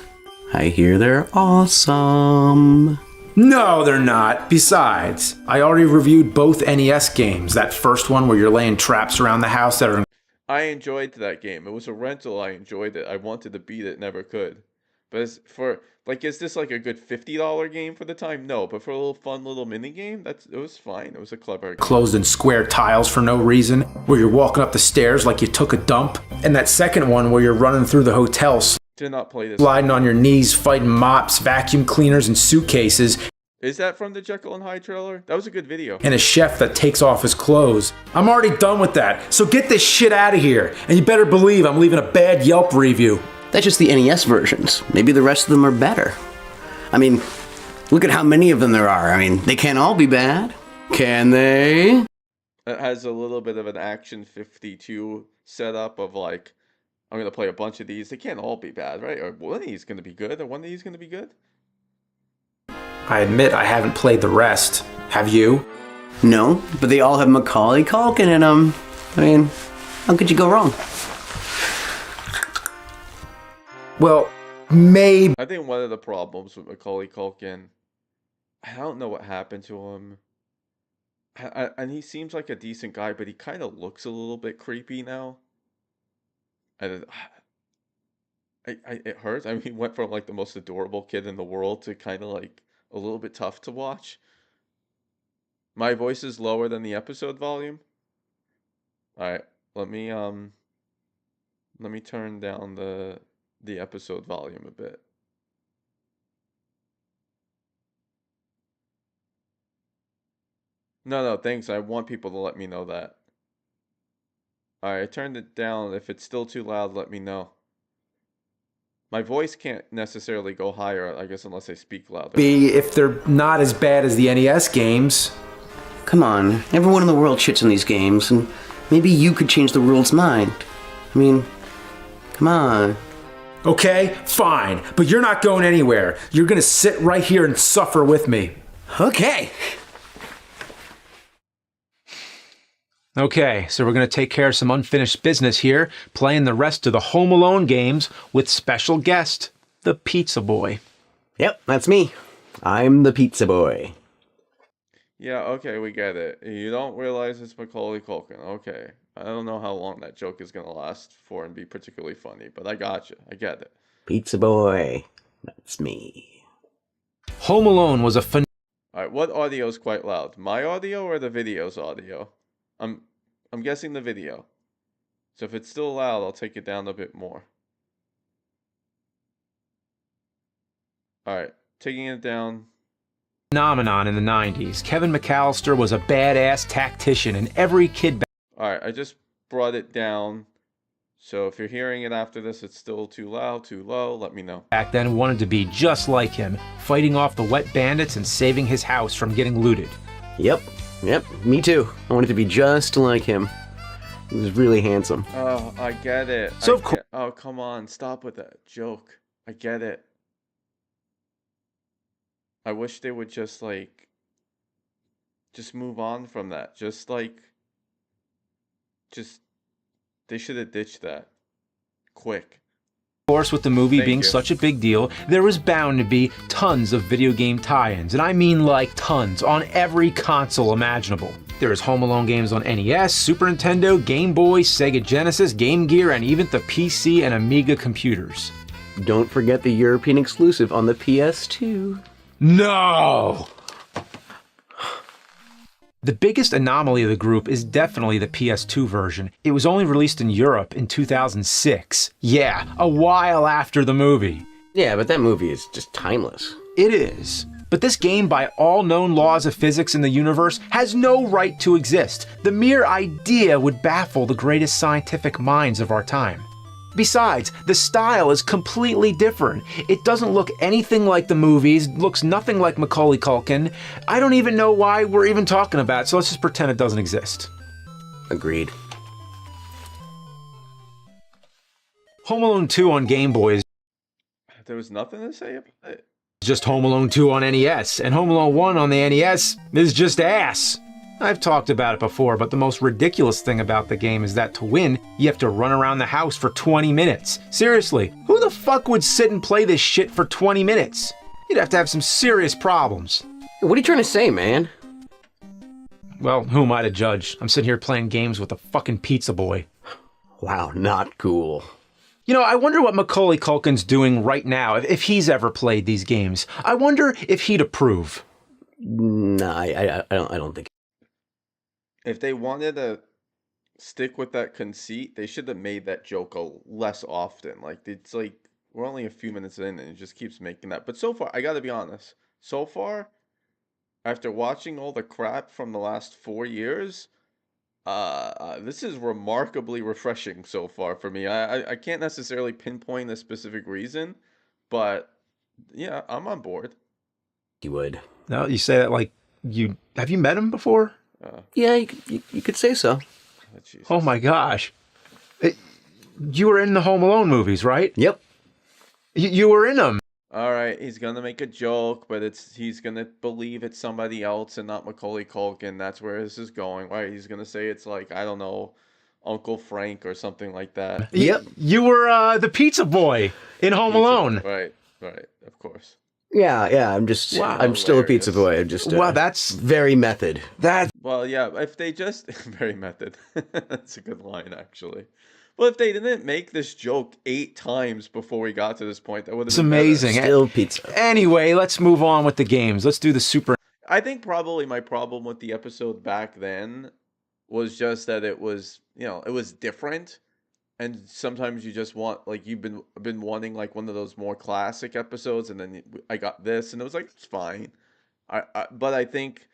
I hear they're awesome. No, they're not. Besides, I already reviewed both NES games. That first one where you're laying traps around the house that are... I enjoyed that game. It was a rental. I enjoyed it. I wanted to beat it, never could. But is this like a good $50 game for the time? No, but for a little fun little mini game, it was fine. It was a clever game. closed in square tiles for no reason, where you're walking up the stairs like you took a dump. And that second one where you're running through the hotel, Did not play this. sliding on your knees, fighting mops, vacuum cleaners, and suitcases, Is that from the Jekyll and Hyde trailer? That was a good video. and a chef that takes off his clothes. I'm already done with that, so get this shit out of here. And you better believe I'm leaving a bad Yelp review. That's just the NES versions. Maybe the rest of them are better. I mean, look at how many of them there are. I mean, they can't all be bad. Can they? It has a little bit of an Action 52 setup of like, I'm going to play a bunch of these. They can't all be bad, right? Or one of these going to be good, or one of these going to be good. I admit I haven't played the rest. Have you? No, but they all have Macaulay Culkin in them. I mean, how could you go wrong? Well, maybe. I think one of the problems with Macaulay Culkin, I don't know what happened to him. And he seems like a decent guy, but he kind of looks a little bit creepy now. And it hurts. I mean, he went from like the most adorable kid in the world to kind of like a little bit tough to watch. My voice is lower than the episode volume. All right, let me turn down the episode volume a bit. No, thanks. I want people to let me know that. All right, I turned it down. If it's still too loud, let me know. My voice can't necessarily go higher, I guess, unless I speak louder. If they're not as bad as the NES games. Come on, everyone in the world shits on these games, and maybe you could change the world's mind. I mean, come on. Okay, fine, but you're not going anywhere. You're gonna sit right here and suffer with me. Okay. Okay, so we're going to take care of some unfinished business here, playing the rest of the Home Alone games with special guest, the Pizza Boy. Yep, that's me. I'm the pizza boy. Yeah, okay, we get it. You don't realize it's Macaulay Culkin. Okay. I don't know how long that joke is going to last for and be particularly funny, but I got you. I get it. Pizza boy. That's me. Home Alone was a All right, what audio is quite loud? My audio or the video's audio? I'm guessing the video. So if it's still loud, I'll take it down a bit more. All right, taking it down. phenomenon in the 90s. Kevin McAllister was a badass tactician, and every kid All right, I just brought it down. So if you're hearing it after this, it's still too loud, too low, let me know. back then wanted to be just like him, fighting off the wet bandits and saving his house from getting looted. Yep, me too. I wanted to be just like him. He was really handsome. Oh, I get it. So of course. Oh, come on, stop with that joke. I get it. I wish they would just move on from that. Just They should have ditched that quick. Of course, with the movie Thank being you. such a big deal, there was bound to be tons of video game tie-ins, and I mean like tons, on every console imaginable. There is Home Alone games on NES, Super Nintendo, Game Boy, Sega Genesis, Game Gear, and even the PC and Amiga computers. Don't forget the European exclusive on the PS2. No! The biggest anomaly of the group is definitely the PS2 version. It was only released in Europe in 2006. Yeah, a while after the movie. Yeah, but that movie is just timeless. It is. But this game, by all known laws of physics in the universe, has no right to exist. The mere idea would baffle the greatest scientific minds of our time. Besides, the style is completely different. It doesn't look anything like the movies, looks nothing like Macaulay Culkin. I don't even know why we're even talking about it, so let's just pretend it doesn't exist. Agreed. Home Alone 2 on Game Boy is There was nothing to say about it. just Home Alone 2 on NES, and Home Alone 1 on the NES is just ass. I've talked about it before, but the most ridiculous thing about the game is that to win, you have to run around the house for 20 minutes. Seriously, who the fuck would sit and play this shit for 20 minutes? You'd have to have some serious problems. What are you trying to say, man? Well, who am I to judge? I'm sitting here playing games with a fucking pizza boy. Wow, not cool. You know, I wonder what Macaulay Culkin's doing right now, if he's ever played these games. I wonder if he'd approve. Nah, I don't think. If they wanted to stick with that conceit, they should have made that joke less often. Like, it's like we're only a few minutes in and it just keeps making that. But so far, I gotta be honest. So far, after watching all the crap from the last 4 years, this is remarkably refreshing so far for me. I can't necessarily pinpoint a specific reason, but yeah, I'm on board. You would. No, you say that like have you met him before? Yeah, you could say so. Jesus. Oh my gosh. You were in the Home Alone movies, right? Yep. You were in them. All right, he's gonna make a joke, but he's gonna believe it's somebody else and not Macaulay Culkin. That's where this is going, right? He's gonna say it's like, I don't know, Uncle Frank or something like that. Yep. You were the pizza boy in Home Alone. Right, of course. Yeah, I'm Wow, I'm still a pizza boy. I'm just, Wow, that's very method. that. Well, yeah, if they just very method. That's a good line, actually. Well, if they didn't make this joke 8 times before we got to this point, that would have It's been better. amazing. Still pizza. Anyway, let's move on with the games. Let's do the Super. I think probably my problem with the episode back then was just that it was, it was different. And sometimes you just want, like, you've been wanting like one of those more classic episodes, and then I got this, and it was like, it's fine. But I think,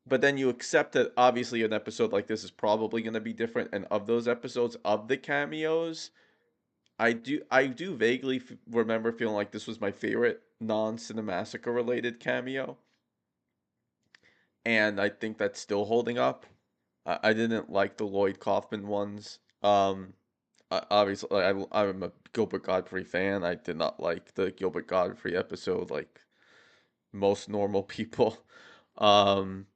but then you accept that obviously an episode like this is probably going to be different, and of those episodes of the cameos, I do vaguely remember feeling like this was my favorite non-Cinemassacre related cameo, and I think that's still holding up. I didn't like the Lloyd Kaufman ones. Obviously, I'm a Gilbert Gottfried fan. I did not like the Gilbert Gottfried episode like most normal people. But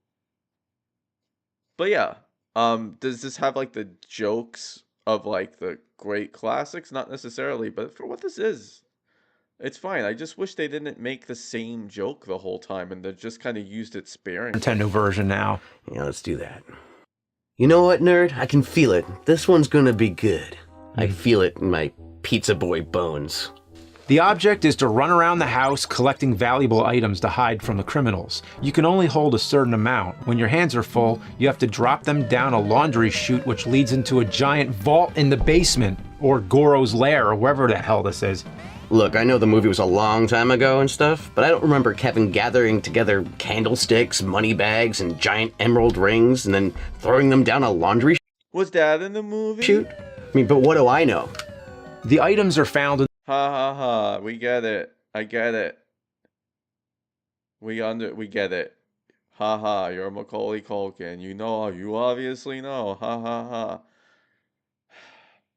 yeah, does this have like the jokes of like the great classics? Not necessarily, but for what this is, it's fine. I just wish they didn't make the same joke the whole time and they just kind of used it sparingly. Nintendo version now. Yeah, let's do that. You know what, nerd? I can feel it. This one's gonna be good. I feel it in my pizza boy bones. The object is to run around the house collecting valuable items to hide from the criminals. You can only hold a certain amount. When your hands are full, you have to drop them down a laundry chute which leads into a giant vault in the basement, or Goro's lair, or wherever the hell this is. Look, I know the movie was a long time ago and stuff, but I don't remember Kevin gathering together candlesticks, money bags, and giant emerald rings, and then throwing them down a laundry Was that in the movie? chute. I mean, but what do I know? The items are found in Ha ha ha. We get it. I get it. We get it. Ha ha. You're Macaulay Culkin. You obviously know. Ha ha ha.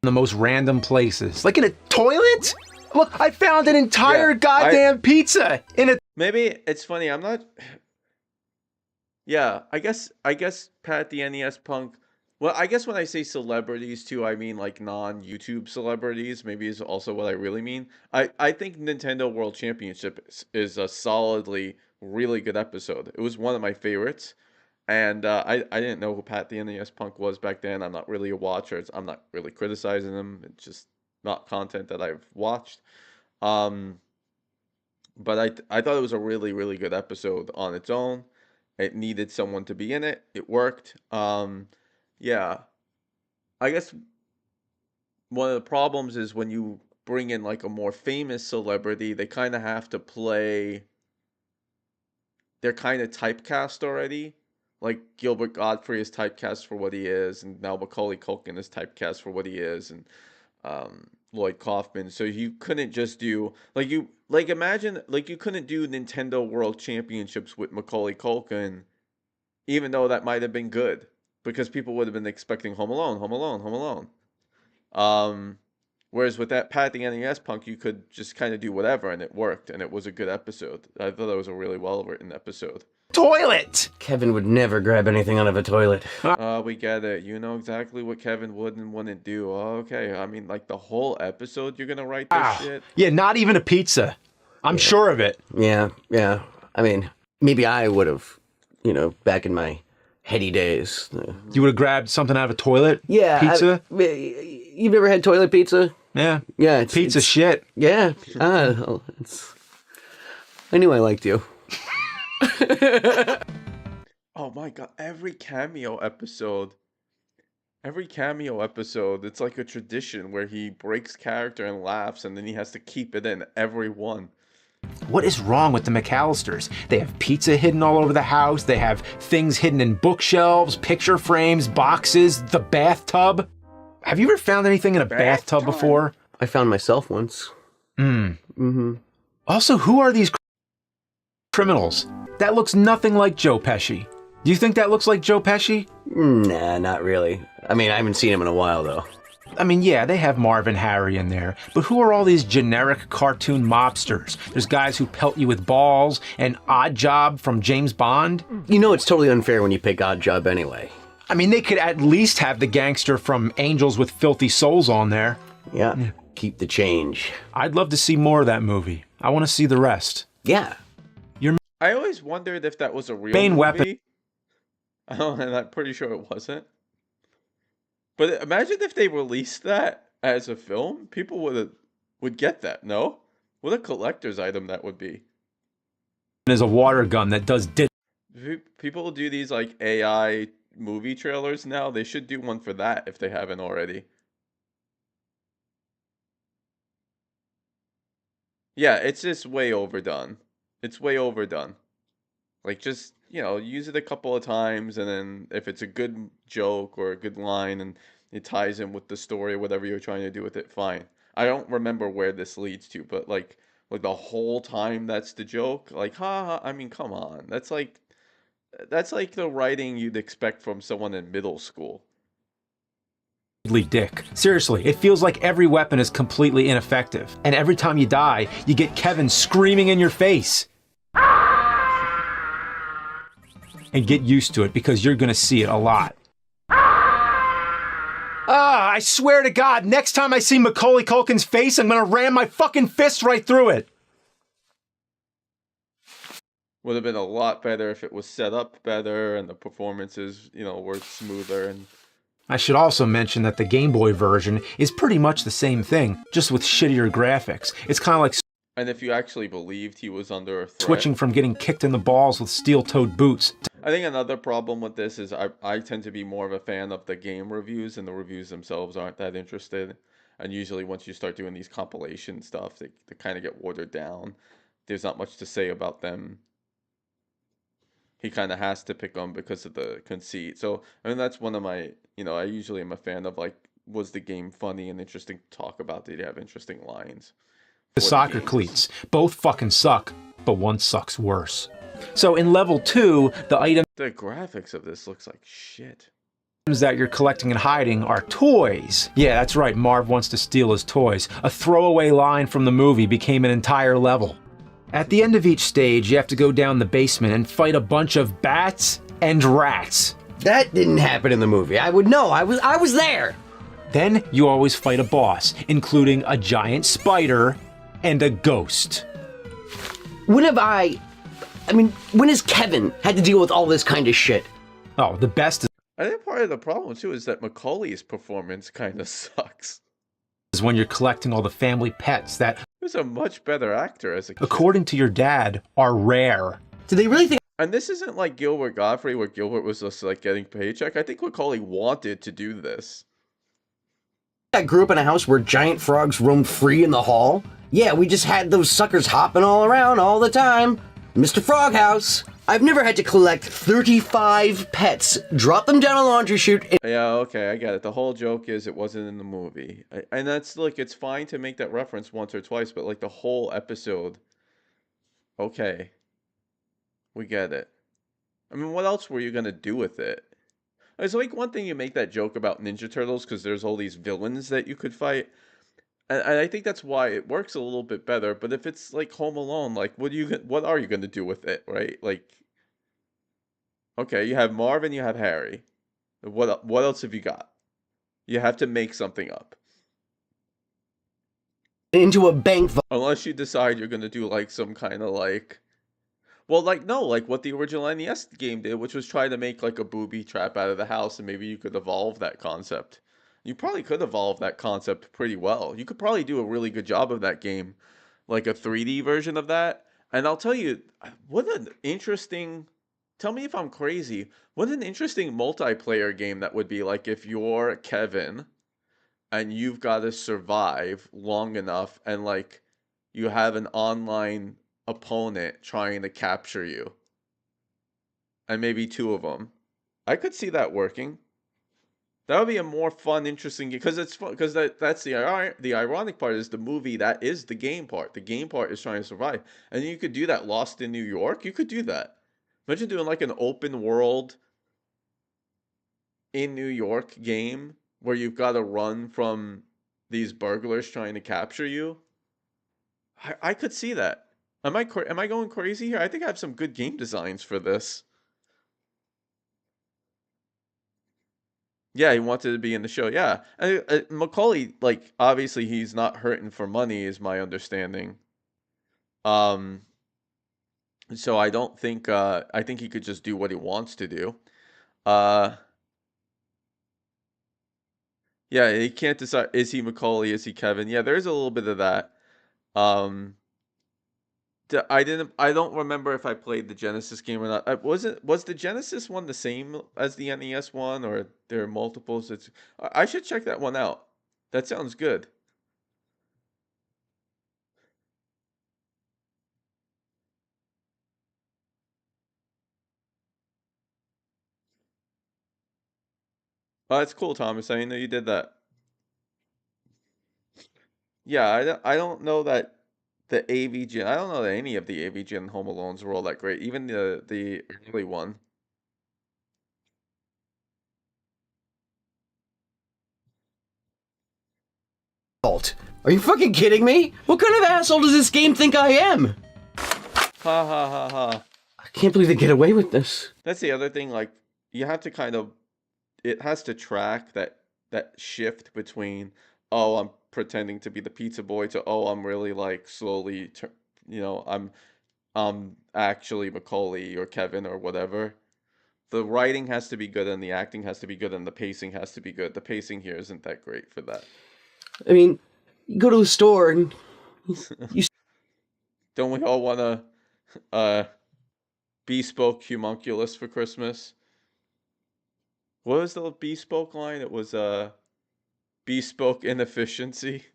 the most random places. Like in a toilet? Look, I found an entire Yeah, goddamn pizza in a... Maybe it's funny. I'm not. Yeah, I guess Pat the NES Punk Well, I guess when I say celebrities too, I mean like non-YouTube celebrities. Maybe is also what I really mean. I think Nintendo World Championship is a solidly really good episode. It was one of my favorites, and I didn't know who Pat the NES Punk was back then. I'm not really a watcher. I'm not really criticizing him. It's just not content that I've watched. Um, but I thought it was a really good episode on its own. It needed someone to be in it. It worked. Yeah. I guess one of the problems is when you bring in like a more famous celebrity, they kind of have to play. They're kind of typecast already. Like Gilbert Godfrey is typecast for what he is, and now Macaulay Culkin is typecast for what he is, and Lloyd Kaufman. So you couldn't just do like imagine like you couldn't do Nintendo World Championships with Macaulay Culkin, even though that might have been good because people would have been expecting Home Alone, Home Alone, Home Alone. Whereas with that Pat the NES Punk, you could just kind of do whatever, and it worked, and it was a good episode. I thought that was a really well written episode. Toilet! Kevin would never grab anything out of a toilet. We get it. You know exactly what Kevin would and wouldn't do. Okay, I mean, like the whole episode, you're gonna write this shit. Yeah, not even a pizza. I'm sure of it. Yeah. I mean, maybe I would have, back in my heady days. You would have grabbed something out of a toilet? Yeah. Pizza? You've ever had toilet pizza? Yeah. Yeah. Pizza shit. Yeah. I knew I liked you. Oh my god, every cameo episode, it's like a tradition where he breaks character and laughs, and then he has to keep it in every one. What is wrong with the McAllisters? They have pizza hidden all over the house. They have things hidden in bookshelves, picture frames, boxes, the bathtub. Have you ever found anything in a bathtub before? I found myself once. Also, who are these criminals? That looks nothing like Joe Pesci. Do you think that looks like Joe Pesci? Nah, not really. I mean, I haven't seen him in a while, though. I mean, yeah, they have Marvin Harry in there, but who are all these generic cartoon mobsters? There's guys who pelt you with balls, and Odd Job from James Bond. You know it's totally unfair when you pick Odd Job anyway. I mean, they could at least have the gangster from Angels with Filthy Souls on there. Yeah, keep the change. I'd love to see more of that movie. I want to see the rest. Yeah. I always wondered if that was a real Main movie. weapon. Oh, and I'm pretty sure it wasn't. But imagine if they released that as a film, people would get that. No, what a collector's item that would be. Is a water gun that does People do these like AI movie trailers now. They should do one for that if they haven't already. Yeah, it's just way overdone. It's way overdone. Like, just, use it a couple of times, and then if it's a good joke or a good line and it ties in with the story, whatever you're trying to do with it, fine. I don't remember where this leads to, but like the whole time that's the joke, like, I mean, come on. That's like the writing you'd expect from someone in middle school. dick. Seriously, it feels like every weapon is completely ineffective. And every time you die, you get Kevin screaming in your face. And get used to it because you're gonna see it a lot. I swear to God, next time I see Macaulay Culkin's face, I'm gonna ram my fucking fist right through it. Would have been a lot better if it was set up better and the performances, were smoother. And I should also mention that the Game Boy version is pretty much the same thing, just with shittier graphics. It's kind of like and if you actually believed he was under a threat. Switching from getting kicked in the balls with steel-toed boots. I think another problem with this is I tend to be more of a fan of the game reviews, and the reviews themselves aren't that interested. And usually once you start doing these compilation stuff, they kind of get watered down. There's not much to say about them. He kind of has to pick them because of the conceit. So, I mean, that's one of my, I usually am a fan of, like, was the game funny and interesting to talk about? Did he have interesting lines? The soccer cleats. Both fucking suck, but one sucks worse. So in level 2, the items The graphics of this looks like shit. that you're collecting and hiding are toys. Yeah, that's right, Marv wants to steal his toys. A throwaway line from the movie became an entire level. At the end of each stage, you have to go down the basement and fight a bunch of bats and rats. That didn't happen in the movie. I would know. I was there. Then you always fight a boss, including a giant spider and a ghost. When has Kevin had to deal with all this kind of shit? Oh, the best I think part of the problem too is that Macaulay's performance kind of sucks. is when you're collecting all the family pets that, He was a much better actor as a kid. according to your dad, are rare. Do they really think And this isn't like Gilbert Godfrey, where Gilbert was just like getting paycheck. I think Macaulay wanted to do this. I grew up in a house where giant frogs roamed free in the hall? Yeah, we just had those suckers hopping all around all the time. Mr. Frog House. I've never had to collect 35 pets, drop them down a laundry chute, and Yeah, okay, I get it. The whole joke is it wasn't in the movie. And that's like, it's fine to make that reference once or twice, but like the whole episode, okay, we get it. I mean, what else were you gonna do with it? It's like one thing you make that joke about Ninja Turtles because there's all these villains that you could fight. And I think that's why it works a little bit better. But if it's like Home Alone, like what are you gonna do with it, right? Like, okay, you have Marvin, you have Harry. What else have you got? You have to make something up. into a bank vault. Unless you decide you're gonna do like some kind of like, well, like no, like what the original NES game did, which was try to make like a booby trap out of the house, and maybe you could evolve that concept. You probably could evolve that concept pretty well. You could probably do a really good job of that game, like a 3D version of that. And I'll tell you, what an interesting. Tell me if I'm crazy. What an interesting multiplayer game that would be like if you're Kevin and you've got to survive long enough and like you have an online opponent trying to capture you and maybe two of them. I could see that working. That would be a more fun, interesting game because it's fun because that's the ironic part is the movie that is the game part. The game part is trying to survive, and you could do that. Lost in New York, you could do that. Imagine doing like an open world in New York game where you've got to run from these burglars trying to capture you. I could see that. Am I going crazy here? I think I have some good game designs for this. Yeah, he wanted to be in the show. Yeah, Macaulay, like obviously he's not hurting for money, is my understanding. Um, so I don't think I think he could just do what he wants to do. Uh, yeah, he can't decide is he Macaulay, is he Kevin? Yeah, there's a little bit of that. Um, I don't remember if I played the Genesis game or not. Was the Genesis one the same as the NES one, or there are multiples? I should check that one out. That sounds good. Oh, that's cool, Thomas. I didn't know you did that. Yeah, I don't know that the AVG. I don't know that any of the AVG and Home Alones were all that great. Even the early one. Are you fucking kidding me? What kind of asshole does this game think I am? Ha ha ha ha. I can't believe they get away with this. That's the other thing. Like you have to kind of, it has to track that shift between, oh, I'm pretending to be the pizza boy to, oh, I'm really like slowly, I'm actually Macaulay or Kevin or whatever. The writing has to be good and the acting has to be good and the pacing has to be good. The pacing here isn't that great for that. I mean, you go to the store and Don't we all want to bespoke homunculus for Christmas? What was the bespoke line? It was bespoke inefficiency.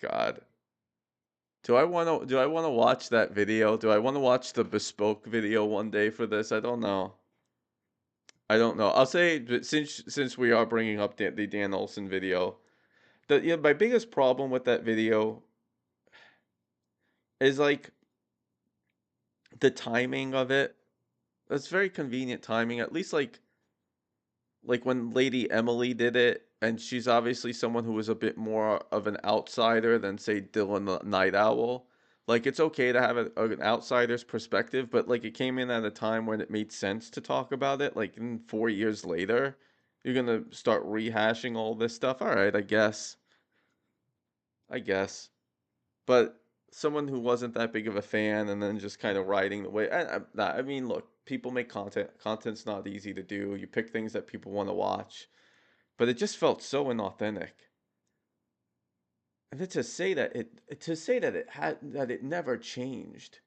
God. Do I want to watch that video? Do I want to watch the bespoke video one day for this? I don't know. I don't know. I'll say that since we are bringing up the Dan Olson video, my biggest problem with that video is like the timing of it. It's very convenient timing. At least like when Lady Emily did it, and she's obviously someone who was a bit more of an outsider than say Dylan the Night Owl. Like it's okay to have an outsider's perspective, but like it came in at a time when it made sense to talk about it. Like in 4 years later, you're gonna start rehashing all this stuff. All right, I guess. But someone who wasn't that big of a fan and then just kind of riding the wave. I mean, look, people make content. Content's not easy to do. You pick things that people want to watch, but it just felt so inauthentic. And then to say that it never changed.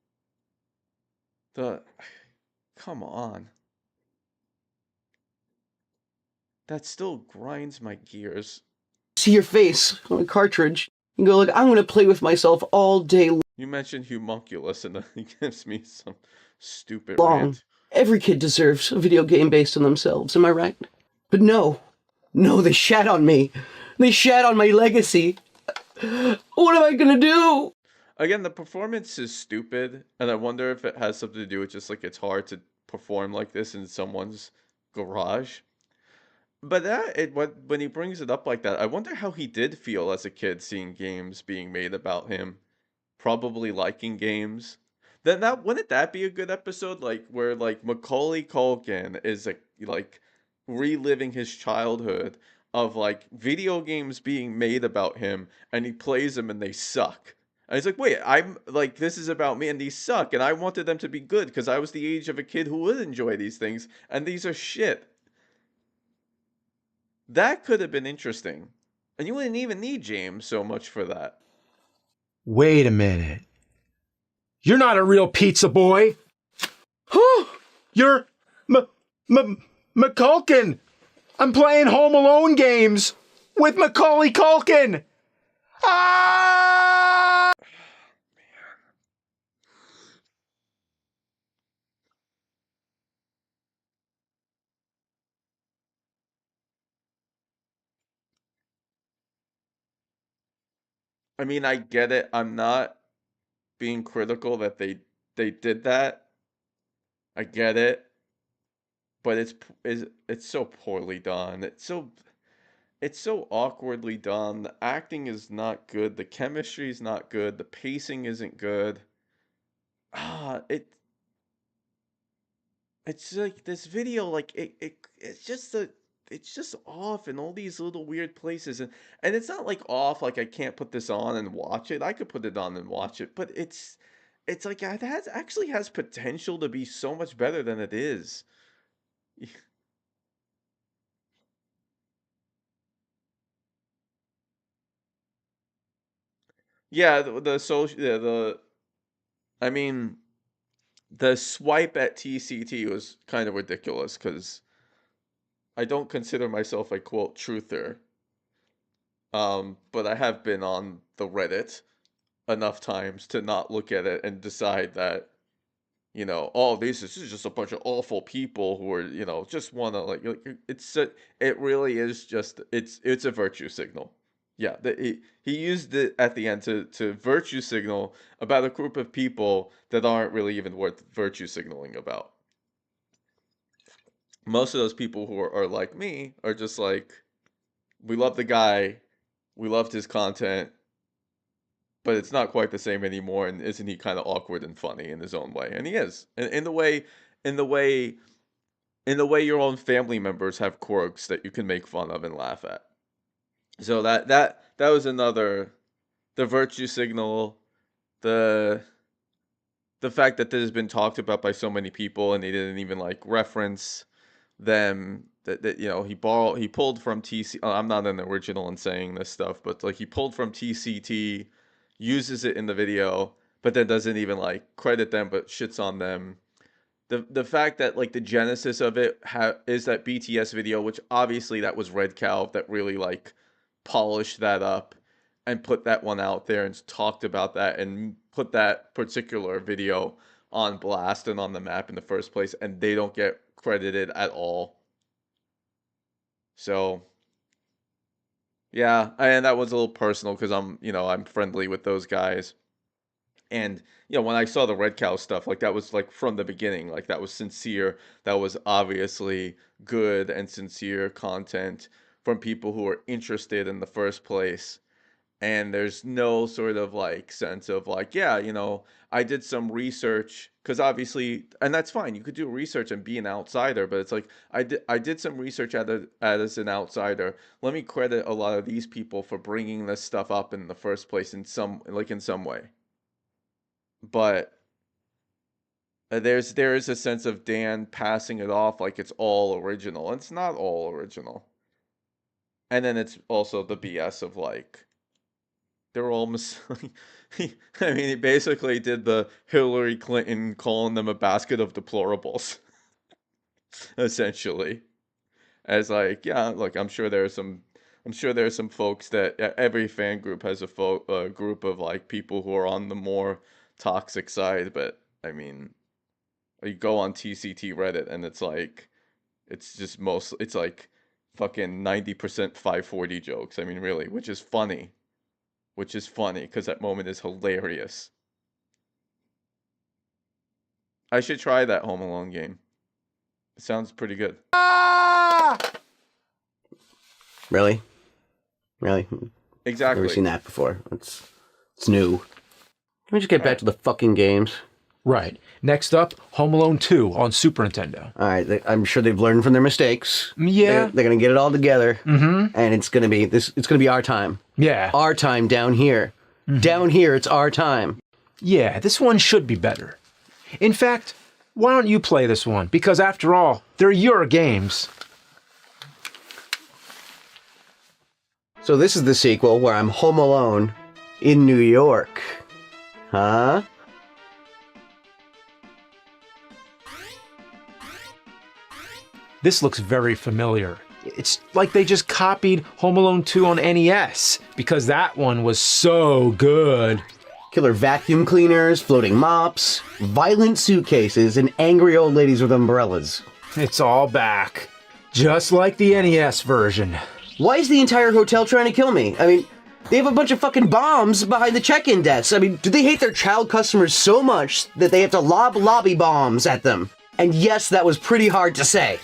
The Come on. That still grinds my gears. See your face on a cartridge. You go, like, I'm gonna play with myself all day You mentioned homunculus and then he gives me some stupid long. rant. Every kid deserves a video game based on themselves, am I right? But no. No, they shat on me. They shat on my legacy. What am I gonna do? Again, the performance is stupid, and I wonder if it has something to do with just like it's hard to perform like this in someone's garage. But when he brings it up like that, I wonder how he did feel as a kid seeing games being made about him, probably liking games. Then that wouldn't that be a good episode, like where like Macaulay Culkin is like reliving his childhood of like video games being made about him, and he plays them and they suck. And he's like, wait, I'm like, this is about me and these suck, and I wanted them to be good because I was the age of a kid who would enjoy these things, and these are shit. That could have been interesting. And you wouldn't even need James so much for that. Wait a minute. You're not a real pizza boy. You're McCulkin. I'm playing Home Alone games with Macaulay Culkin. Ah! I mean, I get it. I'm not being critical that they did that. I get it, but it's so poorly done. It's so awkwardly done. The acting is not good. The chemistry is not good. The pacing isn't good. Ah, it's like this video, like it's just off in all these little weird places, and it's not like off like I can't put this on and watch it. I could put it on and watch it, but it's like it has actually has potential to be so much better than it is. Yeah, the social, yeah, I mean, the swipe at TCT was kind of ridiculous because I don't consider myself a quote truther. But I have been on the Reddit enough times to not look at it and decide that, oh, this is just a bunch of awful people who are, just want to it really is just it's a virtue signal. Yeah, he used it at the end to virtue signal about a group of people that aren't really even worth virtue signaling about. Most of those people who are like me are just like, we love the guy, we loved his content, but it's not quite the same anymore. And isn't he kind of awkward and funny in his own way? And he is, in in the way, in the way your own family members have quirks that you can make fun of and laugh at. So that was another, the virtue signal, the the fact that this has been talked about by so many people and they didn't even like reference them, that he pulled from TC. I'm not an original in saying this stuff, but like he pulled from TCT, uses it in the video, but then doesn't even like credit them, but shits on them. The fact that like the genesis of it is that BTS video, which obviously that was Red Cow that really like polished that up and put that one out there and talked about that and put that particular video on blast and on the map in the first place, and they don't get credited at all. So yeah, and that was a little personal because I'm friendly with those guys. And when I saw the Red Cow stuff, like that was like from the beginning, like that was sincere. That was obviously good and sincere content from people who are interested in the first place. and there's no sort of like sense of like, yeah, I did some research, because obviously, and that's fine, you could do research and be an outsider, but it's like I did some research as an outsider. Let me credit a lot of these people for bringing this stuff up in the first place in some way. But there is a sense of Dan passing it off like it's all original, and it's not all original. And then it's also the BS of like, they're all I mean, he basically did the Hillary Clinton calling them a basket of deplorables, essentially. As like, yeah, look, I'm sure there's some folks that every fan group has a group of like people who are on the more toxic side, but I mean, you go on TCT Reddit and it's like, it's like fucking 90% 540 jokes. I mean, really, which is funny because that moment is hilarious. I should try that Home Alone game. It sounds pretty good. Really? Really? Exactly. Never seen that before. It's new. Can we just get back to the fucking games? Right. Next up, Home Alone 2 on Super Nintendo. All right, I'm sure they've learned from their mistakes. Yeah. They're gonna get it all together, and it's gonna be our time. Yeah. Our time down here. Down here, it's our time. Yeah, this one should be better. In fact, why don't you play this one? Because after all, they're your games. So this is the sequel where I'm home alone in New York. Huh? This looks very familiar. It's like they just copied Home Alone 2 on NES, because that one was so good. Killer vacuum cleaners, floating mops, violent suitcases, and angry old ladies with umbrellas. It's all back. Just like the NES version. Why is the entire hotel trying to kill me? I mean, they have a bunch of fucking bombs behind the check-in desks. I mean, do they hate their child customers so much that they have to lob lobby bombs at them? And yes, that was pretty hard to say.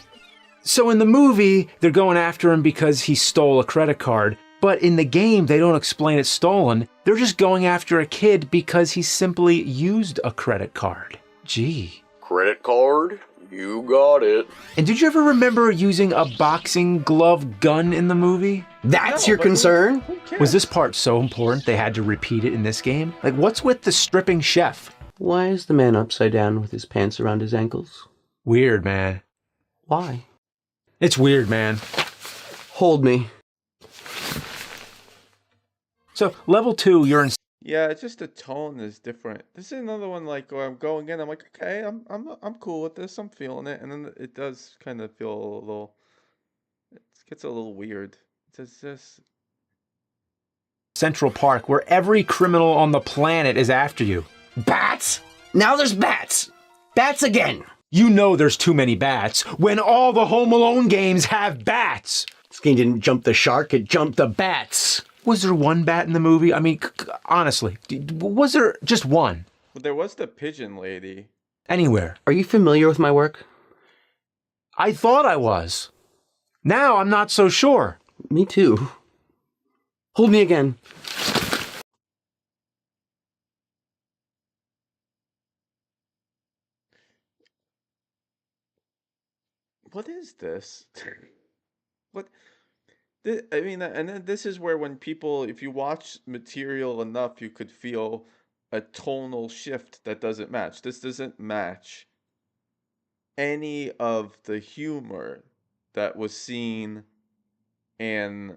So in the movie, they're going after him because he stole a credit card. But in the game, they don't explain it's stolen. They're just going after a kid because he simply used a credit card. Gee. Credit card? You got it. And did you ever remember using a boxing glove gun in the movie? That's your concern? Who cares? Was this part so important they had to repeat it in this game? Like, what's with the stripping chef? Why is the man upside down with his pants around his ankles? Weird, man. Why? It's weird, man. Hold me. So, level 2, you're in... Yeah, it's just the tone is different. This is another one like where I'm going in, I'm like, okay, I'm cool with this, I'm feeling it, and then it does kind of feel a little, it gets a little weird. It's just Central Park, where every criminal on the planet is after you. Bats? Now there's bats! Bats again! You know there's too many bats when all the Home Alone games have bats. This game didn't jump the shark, it jumped the bats. Was there one bat in the movie? I mean, honestly, was there just one? But there was the pigeon lady. Anywhere. Are you familiar with my work? I thought I was. Now I'm not so sure. Me too. Hold me again. What is this? What? I mean, and then this is where when people, if you watch material enough, you could feel a tonal shift that doesn't match. This doesn't match any of the humor that was seen in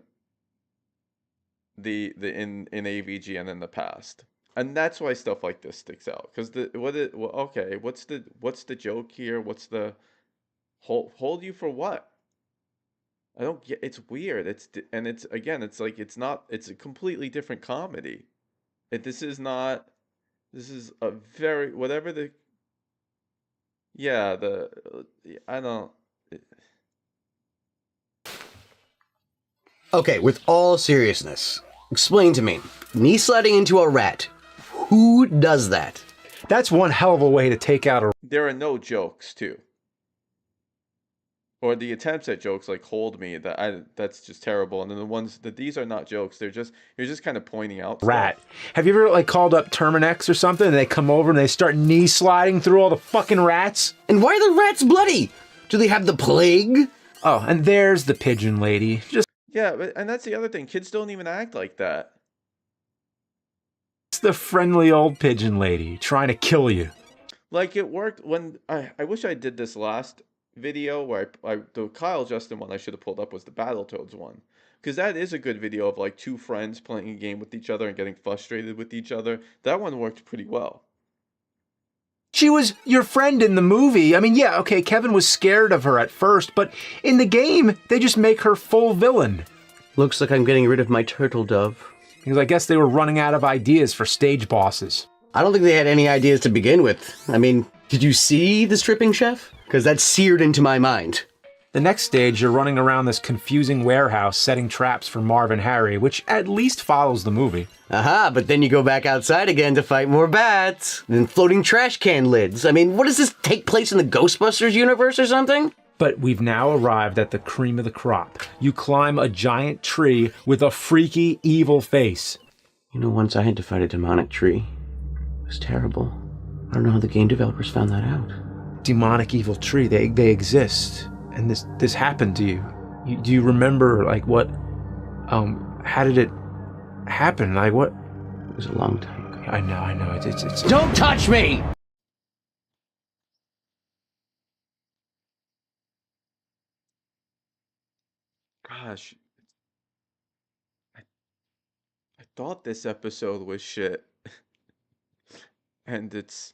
in AVG and in the past. And that's why stuff like this sticks out. Because okay, what's the joke here? What's the hold you for what? I don't get. It's weird. It's again. It's like it's not. It's a completely different comedy. This is not. This is a very whatever the. Yeah, I don't. Okay, with all seriousness, explain to me. Knee sliding into a rat. Who does that? That's one hell of a way to take out a... There are no jokes too. or the attempts at jokes like "hold me," that's just terrible. And then the ones that these are not jokes; they're just you're just kind of pointing out Rat. stuff. Have you ever like called up Terminex or something and they come over and they start knee sliding through all the fucking rats? And why are the rats bloody? Do they have the plague? Oh, and there's the pigeon lady. Just Yeah, and that's the other thing. Kids don't even act like that. the friendly old pigeon lady trying to kill you. Like it worked when I wish I did this last video where the Kyle Justin one I should have pulled up was the Battletoads one. Because that is a good video of like two friends playing a game with each other and getting frustrated with each other. That one worked pretty well. She was your friend in the movie. I mean, yeah, okay, Kevin was scared of her at first, but in the game, they just make her full villain. Looks like I'm getting rid of my turtle dove. Because I guess they were running out of ideas for stage bosses. I don't think they had any ideas to begin with. I mean, did you see the stripping chef? Because that's seared into my mind. The next stage, you're running around this confusing warehouse setting traps for Marv and Harry, which at least follows the movie. Aha, but then you go back outside again to fight more bats. Then floating trash can lids. I mean, what does this take place in the Ghostbusters universe or something? But we've now arrived at the cream of the crop. You climb a giant tree with a freaky, evil face. You know, once I had to fight a demonic tree. It was terrible. I don't know how the game developers found that out. Demonic evil tree, they exist. And this happened to you. Do you remember, like, what, how did it happen? Like, what? It was a long time ago. I know, it's... Don't touch me! Gosh, I thought this episode was shit, and it's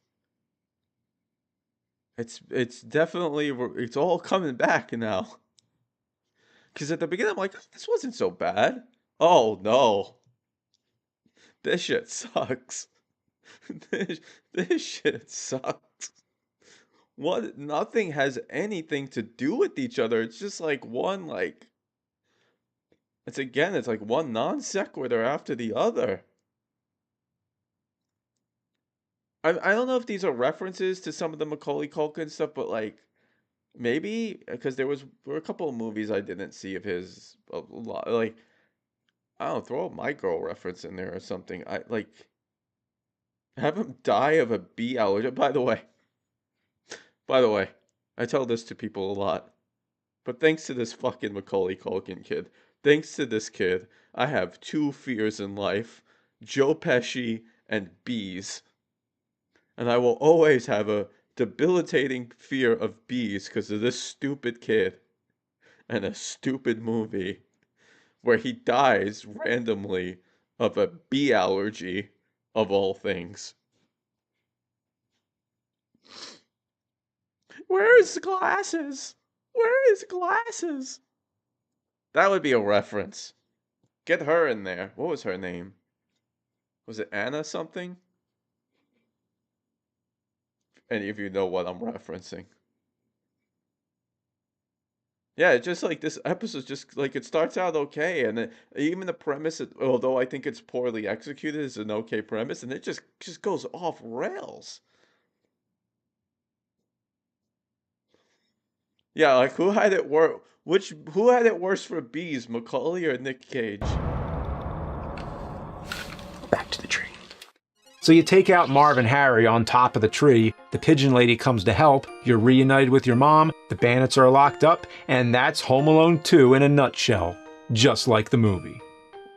definitely it's all coming back now. Because at the beginning I'm like, this wasn't so bad. Oh no, this shit sucks. this shit sucks. What? Nothing has anything to do with each other. It's just like one like. It's like one non sequitur after the other. I don't know if these are references to some of the Macaulay Culkin stuff, but like maybe because were a couple of movies I didn't see of his a lot. Like I don't know, throw a My Girl reference in there or something. I like have him die of a bee allergy. By the way, I tell this to people a lot, but thanks to this fucking Macaulay Culkin kid, thanks to this kid, I have two fears in life: Joe Pesci and bees. And I will always have a debilitating fear of bees because of this stupid kid and a stupid movie where he dies randomly of a bee allergy, of all things. Where is glasses? Where is glasses? That would be a reference. Get her in there. What was her name? Was it Anna something? Any of you know what I'm referencing? Yeah, it's just like this episode, just like it starts out okay, and then even the premise, although I think it's poorly executed, is an okay premise, and it just goes off rails. Yeah, like who had it worse? Who had it worse for bees, Macaulay or Nick Cage? Back to the tree. So you take out Marv and Harry on top of the tree, the pigeon lady comes to help, you're reunited with your mom, the bandits are locked up, and that's Home Alone 2 in a nutshell. Just like the movie.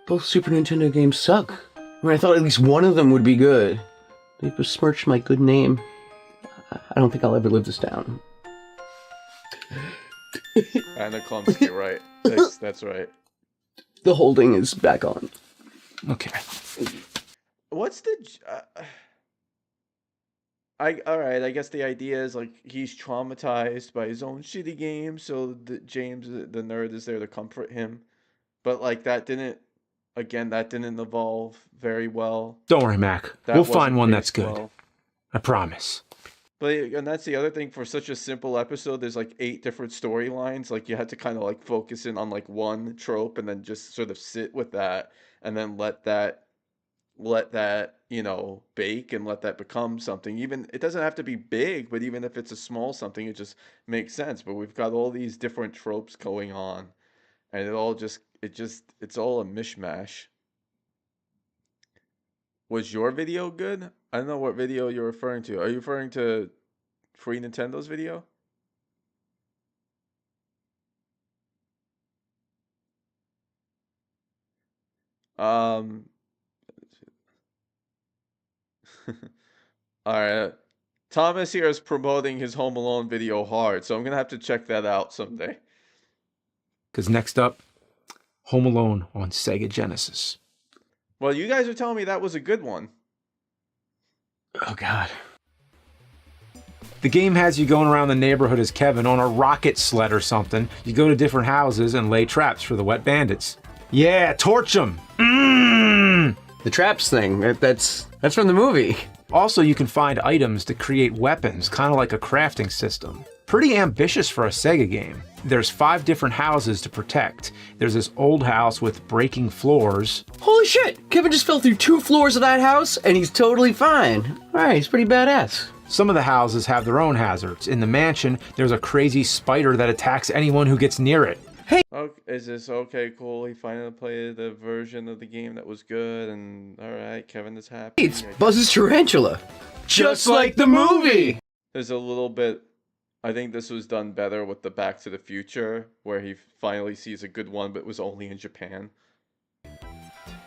Both Super Nintendo games suck. I mean, I thought at least one of them would be good. They've besmirched my good name. I don't think I'll ever live this down. Anna Klumsky, right. That's right. The holding is back on. Okay. What's the all right, I guess the idea is like he's traumatized by his own shitty game, so James the nerd is there to comfort him. But like that didn't evolve very well. Don't worry, Mac. That We'll wasn't find one that's paced good. well. I promise. But and that's the other thing, for such a simple episode, there's like 8 different storylines. Like you had to kind of like focus in on like one trope and then just sort of sit with that and then let that let that, bake and let that become something. Even it doesn't have to be big, but even if it's a small something, it just makes sense. But we've got all these different tropes going on, and it's all a mishmash. Was your video good? I don't know what video you're referring to. Are you referring to Free Nintendo's video? Um, all right. Thomas here is promoting his Home Alone video hard, so I'm gonna have to check that out someday. Because next up, Home Alone on Sega Genesis. Well, you guys are telling me that was a good one. Oh, God. The game has you going around the neighborhood as Kevin on a rocket sled or something. You go to different houses and lay traps for the wet bandits. Yeah, torch them! The traps thing, that's from the movie. Also, you can find items to create weapons, kind of like a crafting system. Pretty ambitious for a Sega game. There's 5 different houses to protect. There's this old house with breaking floors. Holy shit! Kevin just fell through 2 floors of that house, and he's totally fine. Alright, he's pretty badass. Some of the houses have their own hazards. In the mansion, there's a crazy spider that attacks anyone who gets near it. Okay, is this okay? Cool. He finally played the version of the game that was good, and all right, Kevin is happy. It's Buzz's tarantula. Just like the movie! There's a little bit. I think this was done better with the Back to the Future, where he finally sees a good one, but was only in Japan.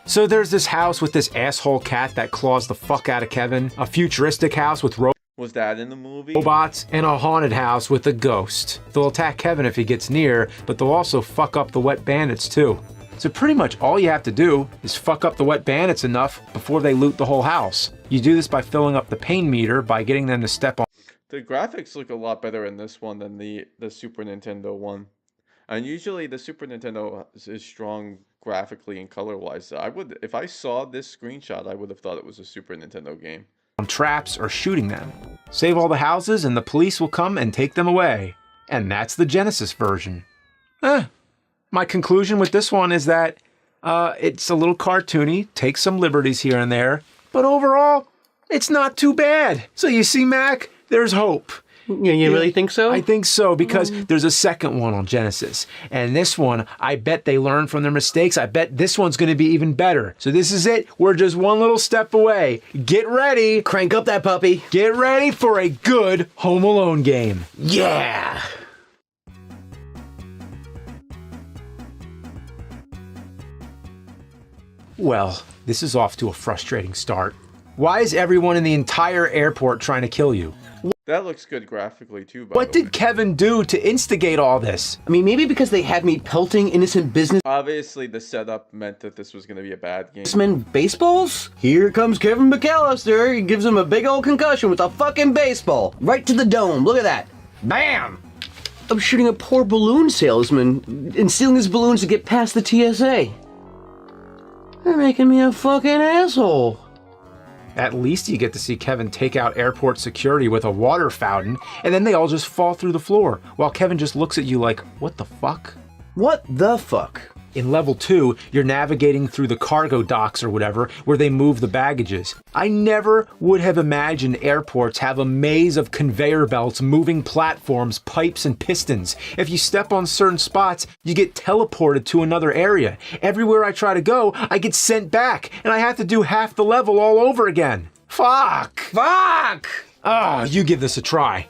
So there's this house with this asshole cat that claws the fuck out of Kevin, a futuristic house with Was that in the movie? robots, and a haunted house with a ghost. They'll attack Kevin if he gets near, but they'll also fuck up the wet bandits too. So pretty much all you have to do is fuck up the wet bandits enough before they loot the whole house. You do this by filling up the pain meter by getting them to step on. The graphics look a lot better in this one than the Super Nintendo one. And usually the Super Nintendo is strong graphically and color-wise. If I saw this screenshot, I would have thought it was a Super Nintendo game. Traps or shooting them. Save all the houses and the police will come and take them away. And that's the Genesis version. My conclusion with this one is that it's a little cartoony, takes some liberties here and there, but overall, it's not too bad. So you see, Mac, there's hope. You really think so? I think so, because there's a second one on Genesis. And this one, I bet they learned from their mistakes. I bet this one's going to be even better. So this is it. We're just one little step away. Get ready. Crank up that puppy. Get ready for a good Home Alone game. Yeah! Well, this is off to a frustrating start. Why is everyone in the entire airport trying to kill you? That looks good graphically too, by What the way. did Kevin do to instigate all this? I mean, maybe because they had me pelting innocent Obviously, the setup meant that this was going to be a bad game. businessmen with baseballs? Here comes Kevin McAllister. He gives him a big old concussion with a fucking baseball. Right to the dome. Look at that. Bam! I'm shooting a poor balloon salesman and stealing his balloons to get past the TSA. They're making me a fucking asshole. At least you get to see Kevin take out airport security with a water fountain, and then they all just fall through the floor, while Kevin just looks at you like, what the fuck? What the fuck? In level 2, you're navigating through the cargo docks or whatever, where they move the baggages. I never would have imagined airports have a maze of conveyor belts, moving platforms, pipes, and pistons. If you step on certain spots, you get teleported to another area. Everywhere I try to go, I get sent back, and I have to do half the level all over again. Fuck! Fuck! Oh, you give this a try.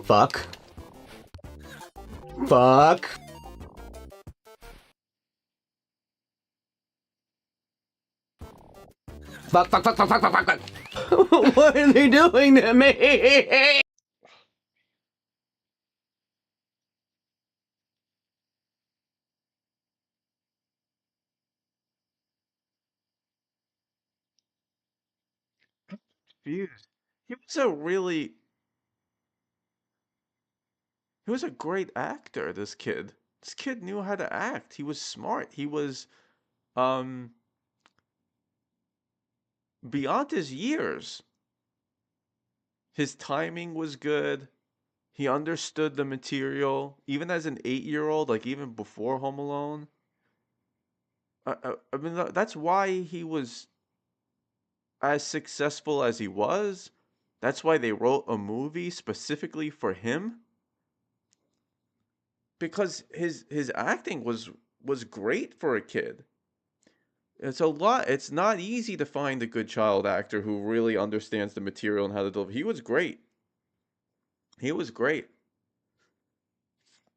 Fuck. Fuck. Fuck, fuck, fuck, fuck, fuck, fuck, fuck, fuck. What are they doing to me? Confused. He was a great actor, this kid. This kid knew how to act. He was smart. He was um beyond his years. His timing was good. He understood the material, even as an 8-year-old, like even before Home Alone. I mean, that's why he was as successful as he was. That's why they wrote a movie specifically for him. Because his acting was great for a kid. It's not easy to find a good child actor who really understands the material and how to deliver. He was great. He was great.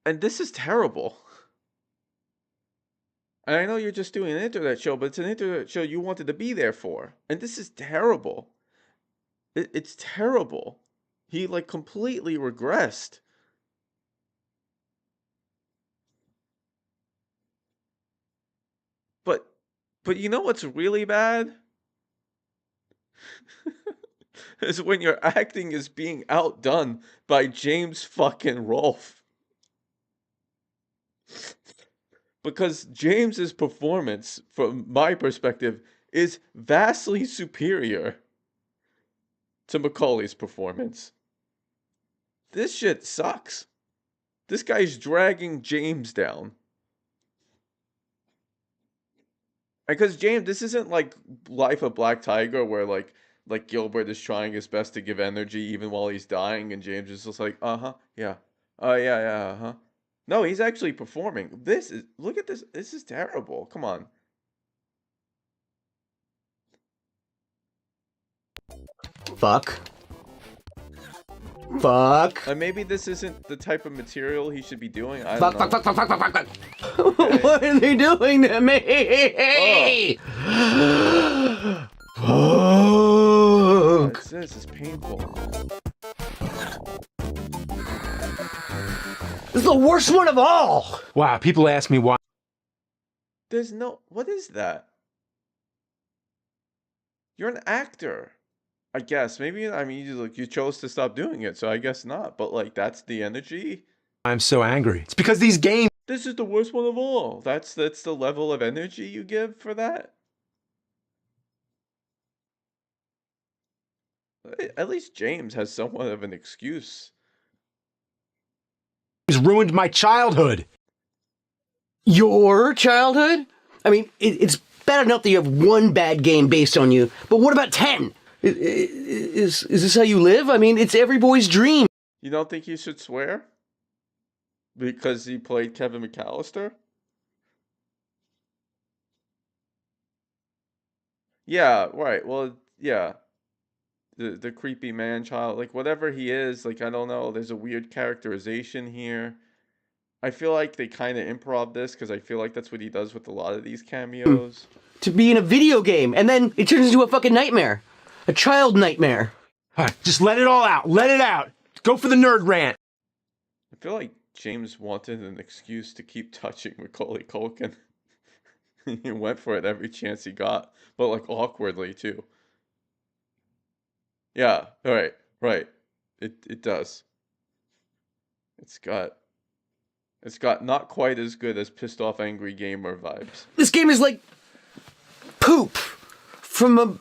And this is terrible. And I know you're just doing an internet show, but it's an internet show you wanted to be there for. And this is terrible. It's terrible. He like completely regressed. But but you know what's really bad? Is when your acting is being outdone by James fucking Rolfe. Because James's performance, from my perspective, is vastly superior to Macaulay's performance. This shit sucks. This guy's dragging James down. Because James, this isn't like Life of Black Tiger where like Gilbert is trying his best to give energy even while he's dying, and James is just like, yeah. Oh yeah, yeah, No, he's actually performing. Look at this. This is terrible. Come on. Fuck. Fuck. Maybe this isn't the type of material he should be doing. I Fuck, don't know. fuck, fuck, fuck, fuck, fuck, fuck. What are they doing to me? Fuck. This is painful. This is the worst one of all. Wow, people ask me why. What is that? You're an actor. I guess. Maybe, I mean, you chose to stop doing it, so I guess not. But, like, that's the energy? I'm so angry. It's because these games. This is the worst one of all. That's the level of energy you give for that? At least James has somewhat of an excuse. Ruined my childhood. Your childhood? I mean, it's bad enough that you have one bad game based on you, but what about 10? Is this how you live? I mean, it's every boy's dream. You don't think he should swear? Because he played Kevin McAllister? Yeah, right. Well, yeah. The creepy man-child, like, whatever he is, like, I don't know. There's a weird characterization here. I feel like they kind of improv this, because I feel like that's what he does with a lot of these cameos. To be in a video game, and then it turns into a fucking nightmare. A child nightmare. All right, just let it all out. Let it out. Go for the nerd rant. I feel like James wanted an excuse to keep touching Macaulay Culkin. He went for it every chance he got, but like awkwardly too. Yeah, right. It does. It's got not quite as good as Pissed Off Angry Gamer vibes. This game is like poop from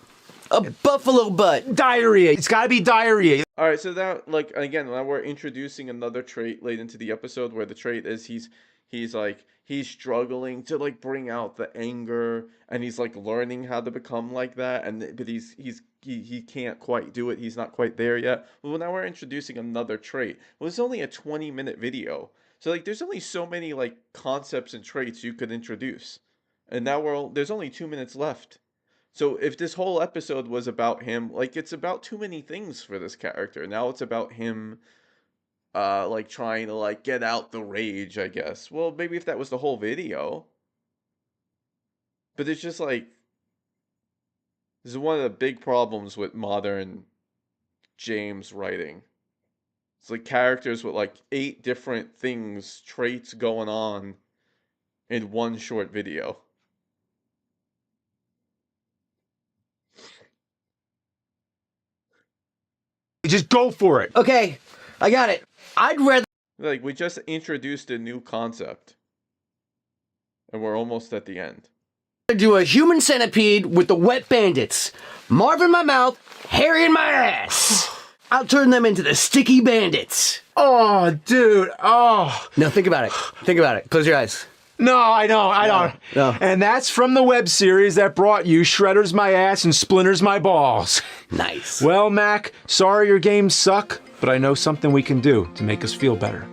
a buffalo butt. Diarrhea. It's got to be diarrhea. All right, so that, like, again, now we're introducing another trait late into the episode where the trait is he's struggling to like bring out the anger, and he's like learning how to become like that, but he can't quite do it. He's not quite there yet. Well, now we're introducing another trait. Well, it's only a 20-minute video. So like there's only so many like concepts and traits you could introduce. And now there's only 2 minutes left. So if this whole episode was about him, like it's about too many things for this character. Now it's about him like trying to like get out the rage, I guess. Well, maybe if that was the whole video. But it's just like this is one of the big problems with modern James writing. It's like characters with like 8 different things, traits going on in one short video. Just go for it. Okay, I got it. I'd rather Like, we just introduced a new concept. And we're almost at the end. do a human centipede with the wet bandits. Marv in my mouth, Harry in my ass. I'll turn them into the Sticky Bandits. Oh, dude. Oh. No, think about it. Think about it. Close your eyes. No, I don't. No. And that's from the web series that brought you Shredders My Ass and Splinters My Balls. Nice. Well, Mac, sorry your games suck, but I know something we can do to make us feel better.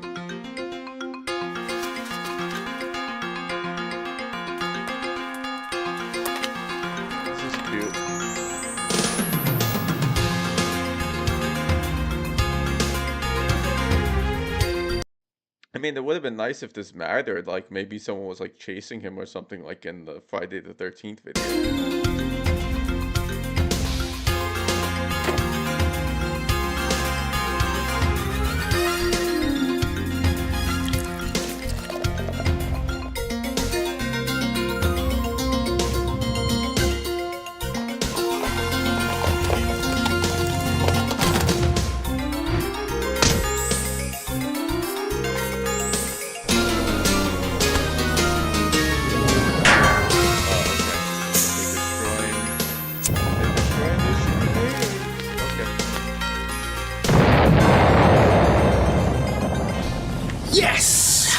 This is cute. I mean, it would have been nice if this mattered. Like maybe someone was like chasing him or something, like in the Friday the 13th video. Yes!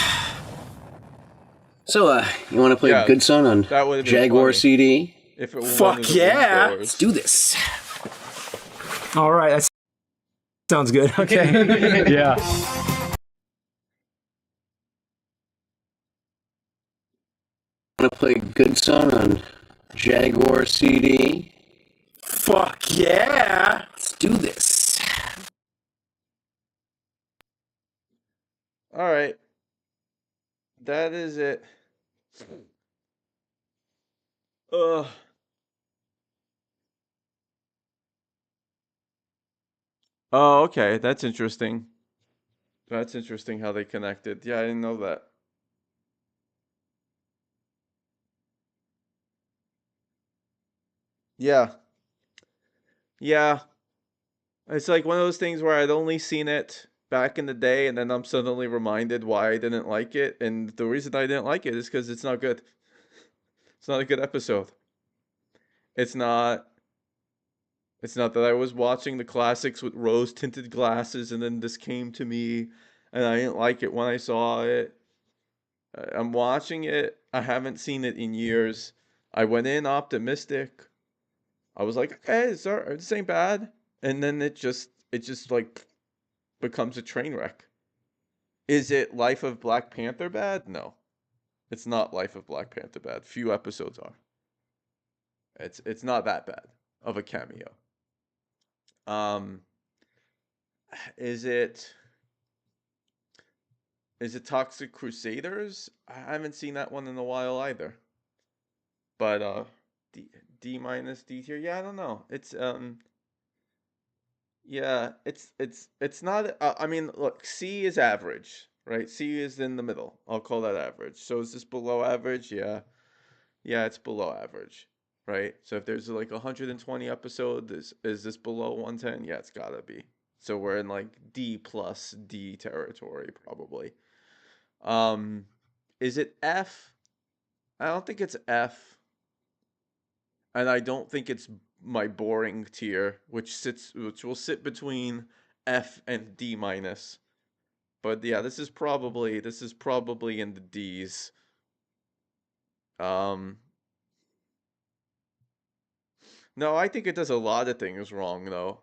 So, you want to play Yeah, Good Son on that would've been Jaguar funny. CD? If it were one Fuck of the yeah! Wii Let's do this. All right, that sounds good. Okay. Yeah. Want to play Good Son on Jaguar CD? Fuck yeah! Let's do this. All right. That is it. Ugh. Oh, okay. That's interesting. That's interesting how they connected. Yeah, I didn't know that. Yeah. Yeah. It's like one of those things where I'd only seen it back in the day, and then I'm suddenly reminded why I didn't like it. And the reason I didn't like it is because it's not good. It's not a good episode. It's not. It's not that I was watching the classics with rose tinted glasses, and then this came to me, and I didn't like it when I saw it. I'm watching it. I haven't seen it in years. I went in optimistic. I was like, okay, this ain't bad. And then it just like becomes a train wreck. Is it Life of Black Panther bad? No. It's not Life of Black Panther bad. Few episodes are. It's not that bad of a cameo. Um is it Toxic Crusaders? I haven't seen that one in a while either. But D minus D tier. Yeah, I don't know. Yeah, it's not. I mean, look, C is average, right? C is in the middle. I'll call that average. So is this below average? Yeah, yeah, it's below average, right? So if there's like 120 episodes, is this below 110? Yeah, it's gotta be. So we're in like D plus D territory probably. Um, is it F? I don't think it's F, and I don't think it's my boring tier, which will sit between F and D minus. But yeah, this is probably in the D's. Um, no, I think it does a lot of things wrong though.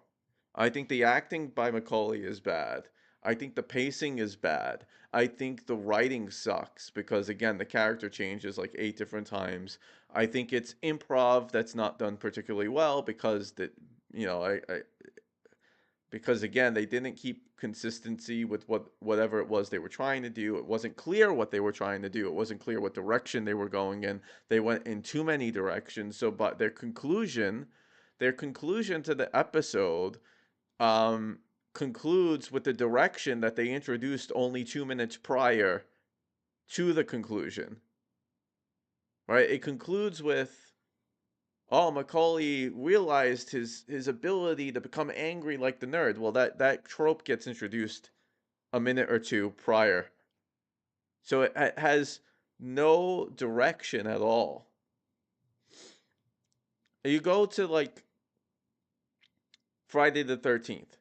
I think the acting by Macaulay is bad. I think the pacing is bad. I think the writing sucks because again, the character changes like 8 different times. I think it's improv that's not done particularly well because you know, because again, they didn't keep consistency with whatever it was they were trying to do. It wasn't clear what they were trying to do. It wasn't clear what direction they were going in. They went in too many directions. So, but their conclusion to the episode um, concludes with the direction that they introduced only 2 minutes prior to the conclusion. Right? It concludes with, oh, Macaulay realized his ability to become angry like the nerd. Well, that trope gets introduced a minute or two prior. So it has no direction at all. You go to like Friday the 13th.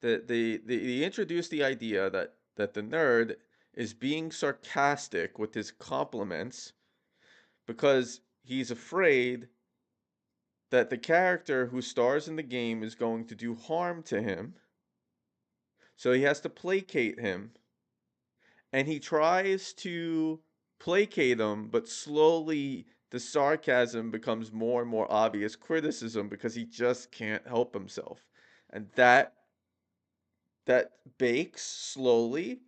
They introduced the idea that the nerd is being sarcastic with his compliments because he's afraid that the character who stars in the game is going to do harm to him. So he has to placate him, and he tries to placate him, but slowly the sarcasm becomes more and more obvious criticism because he just can't help himself. And that bakes slowly,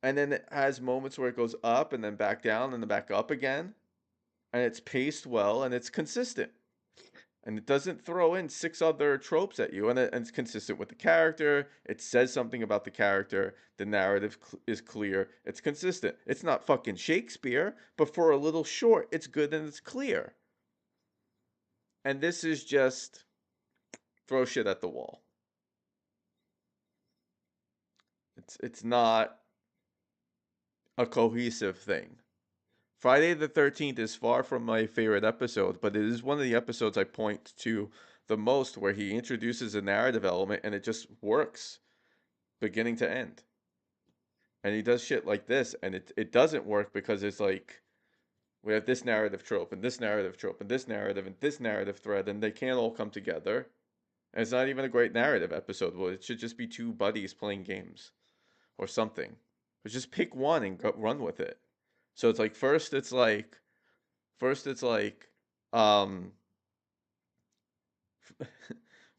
and then it has moments where it goes up and then back down and then back up again, and it's paced well and it's consistent. And it doesn't throw in six other tropes at you, and it's consistent with the character. It says something about the character. The narrative is clear. It's consistent. It's not fucking Shakespeare, but for a little short, it's good and it's clear. And this is just throw shit at the wall. It's not a cohesive thing. Friday the 13th is far from my favorite episode, but it is one of the episodes I point to the most where he introduces a narrative element and it just works beginning to end. And he does shit like this and it doesn't work because it's like we have this narrative trope and this narrative trope and this narrative thread and they can't all come together. And it's not even a great narrative episode. Well, it should just be two buddies playing games or something. But just pick one and run with it. So it's like first it's like um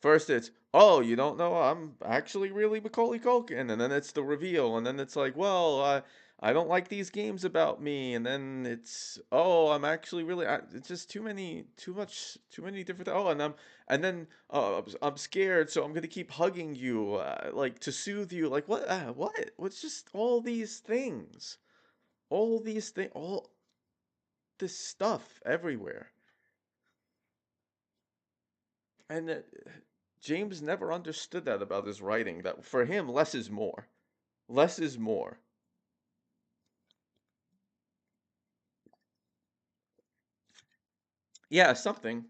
first it's oh, you don't know I'm actually really Macaulay Culkin, and then it's the reveal, and then it's like, well, I don't like these games about me, and then it's oh, I'm actually really it's just too many different oh, and then I'm scared, so I'm gonna keep hugging you like to soothe you, like what what's just all these things all this stuff everywhere. And James never understood that about his writing. That for him, less is more. Less is more. Yeah, something.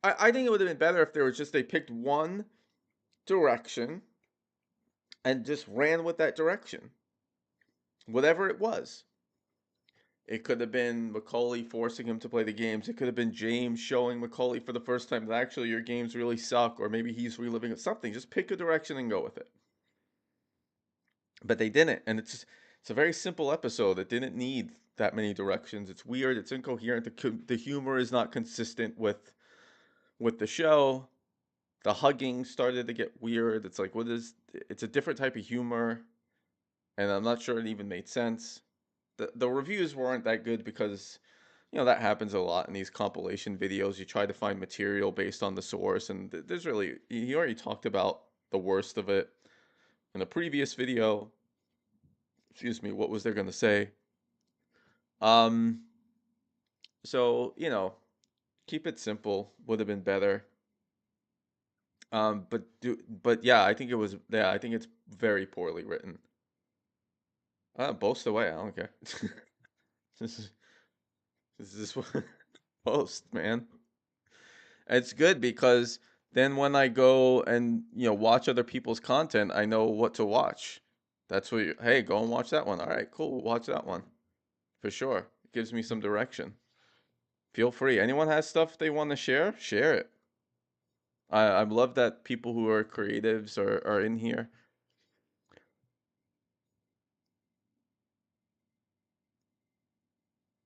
I think it would have been better if there was just they picked one direction and just ran with that direction, whatever it was. It could have been Macaulay forcing him to play the games. It could have been James showing Macaulay for the first time that actually your games really suck, or maybe he's reliving it. Something. Just pick a direction and go with it. But they didn't, and it's a very simple episode. It didn't need that many directions. It's weird. It's incoherent. The humor is not consistent with the show. The hugging started to get weird. It's like what is? It's a different type of humor, and I'm not sure it even made sense. The reviews weren't that good because that happens a lot in these compilation videos. You try to find material based on the source, and there's really he already talked about the worst of it in the previous video. Excuse me, what was there going to say? Um, so, keep it simple would have been better. But yeah, I think it's very poorly written. Boast away, I don't care. This is this is what boast, man. It's good because then when I go and, watch other people's content, I know what to watch. That's what hey, go and watch that one. All right, cool, watch that one. For sure. It gives me some direction. Feel free. Anyone has stuff they want to share? Share it. I love that people who are creatives are in here.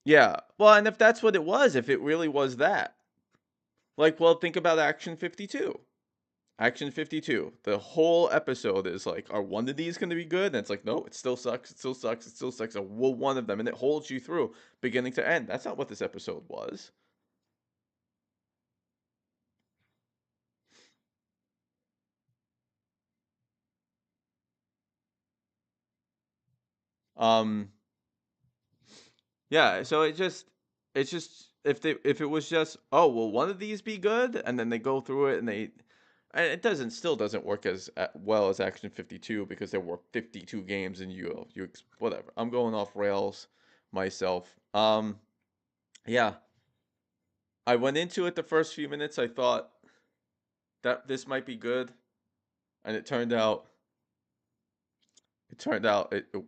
Yeah. Well, and if that's what it was, if it really was that. Like, well, think about Action 52. Action 52. The whole episode is like, are one of these going to be good? And it's like, no, it still sucks. It still sucks. It still sucks. And will one of them. And it holds you through beginning to end. That's not what this episode was. Um, Yeah, so it's just if it was just oh well one of these be good and then they go through it and it doesn't still doesn't work as well as Action 52 because there were 52 games and whatever. I'm going off rails myself. Yeah, I went into it the first few minutes I thought that this might be good and it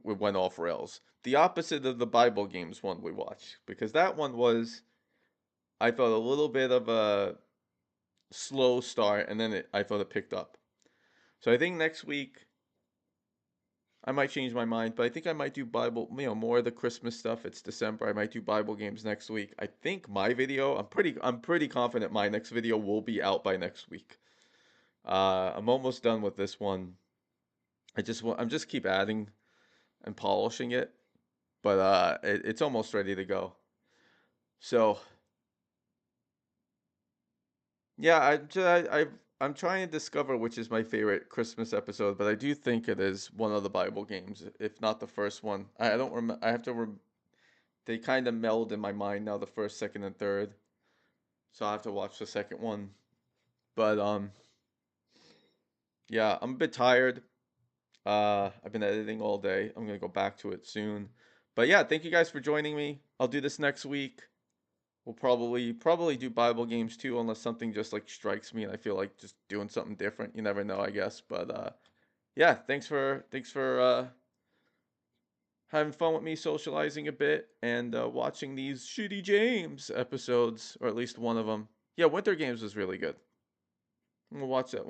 went off rails. The opposite of the Bible games one we watched, because that one was, I thought, a little bit of a slow start, and then I thought it picked up. So I think next week I might change my mind, but I think I might do Bible, more of the Christmas stuff. It's December. I might do Bible games next week. I think my video, I'm pretty confident my next video will be out by next week. I'm almost done with this one. I'm just keep adding and polishing it, but it's almost ready to go. So yeah, I'm trying to discover which is my favorite Christmas episode, but I do think it is one of the Bible games, if not the first one. I don't remember. I have to. They kind of meld in my mind now, the first, second, and third. So I have to watch the second one. But yeah, I'm a bit tired. I've been editing all day. I'm gonna go back to it soon. But yeah, thank you guys for joining me. I'll do this next week. We'll probably do Bible games too, unless something just like strikes me and I feel like just doing something different. You never know, I guess. But yeah, thanks for having fun with me, socializing a bit, and watching these Shitty James episodes, or at least one of them. Yeah, Winter Games was really good. We'll watch that one.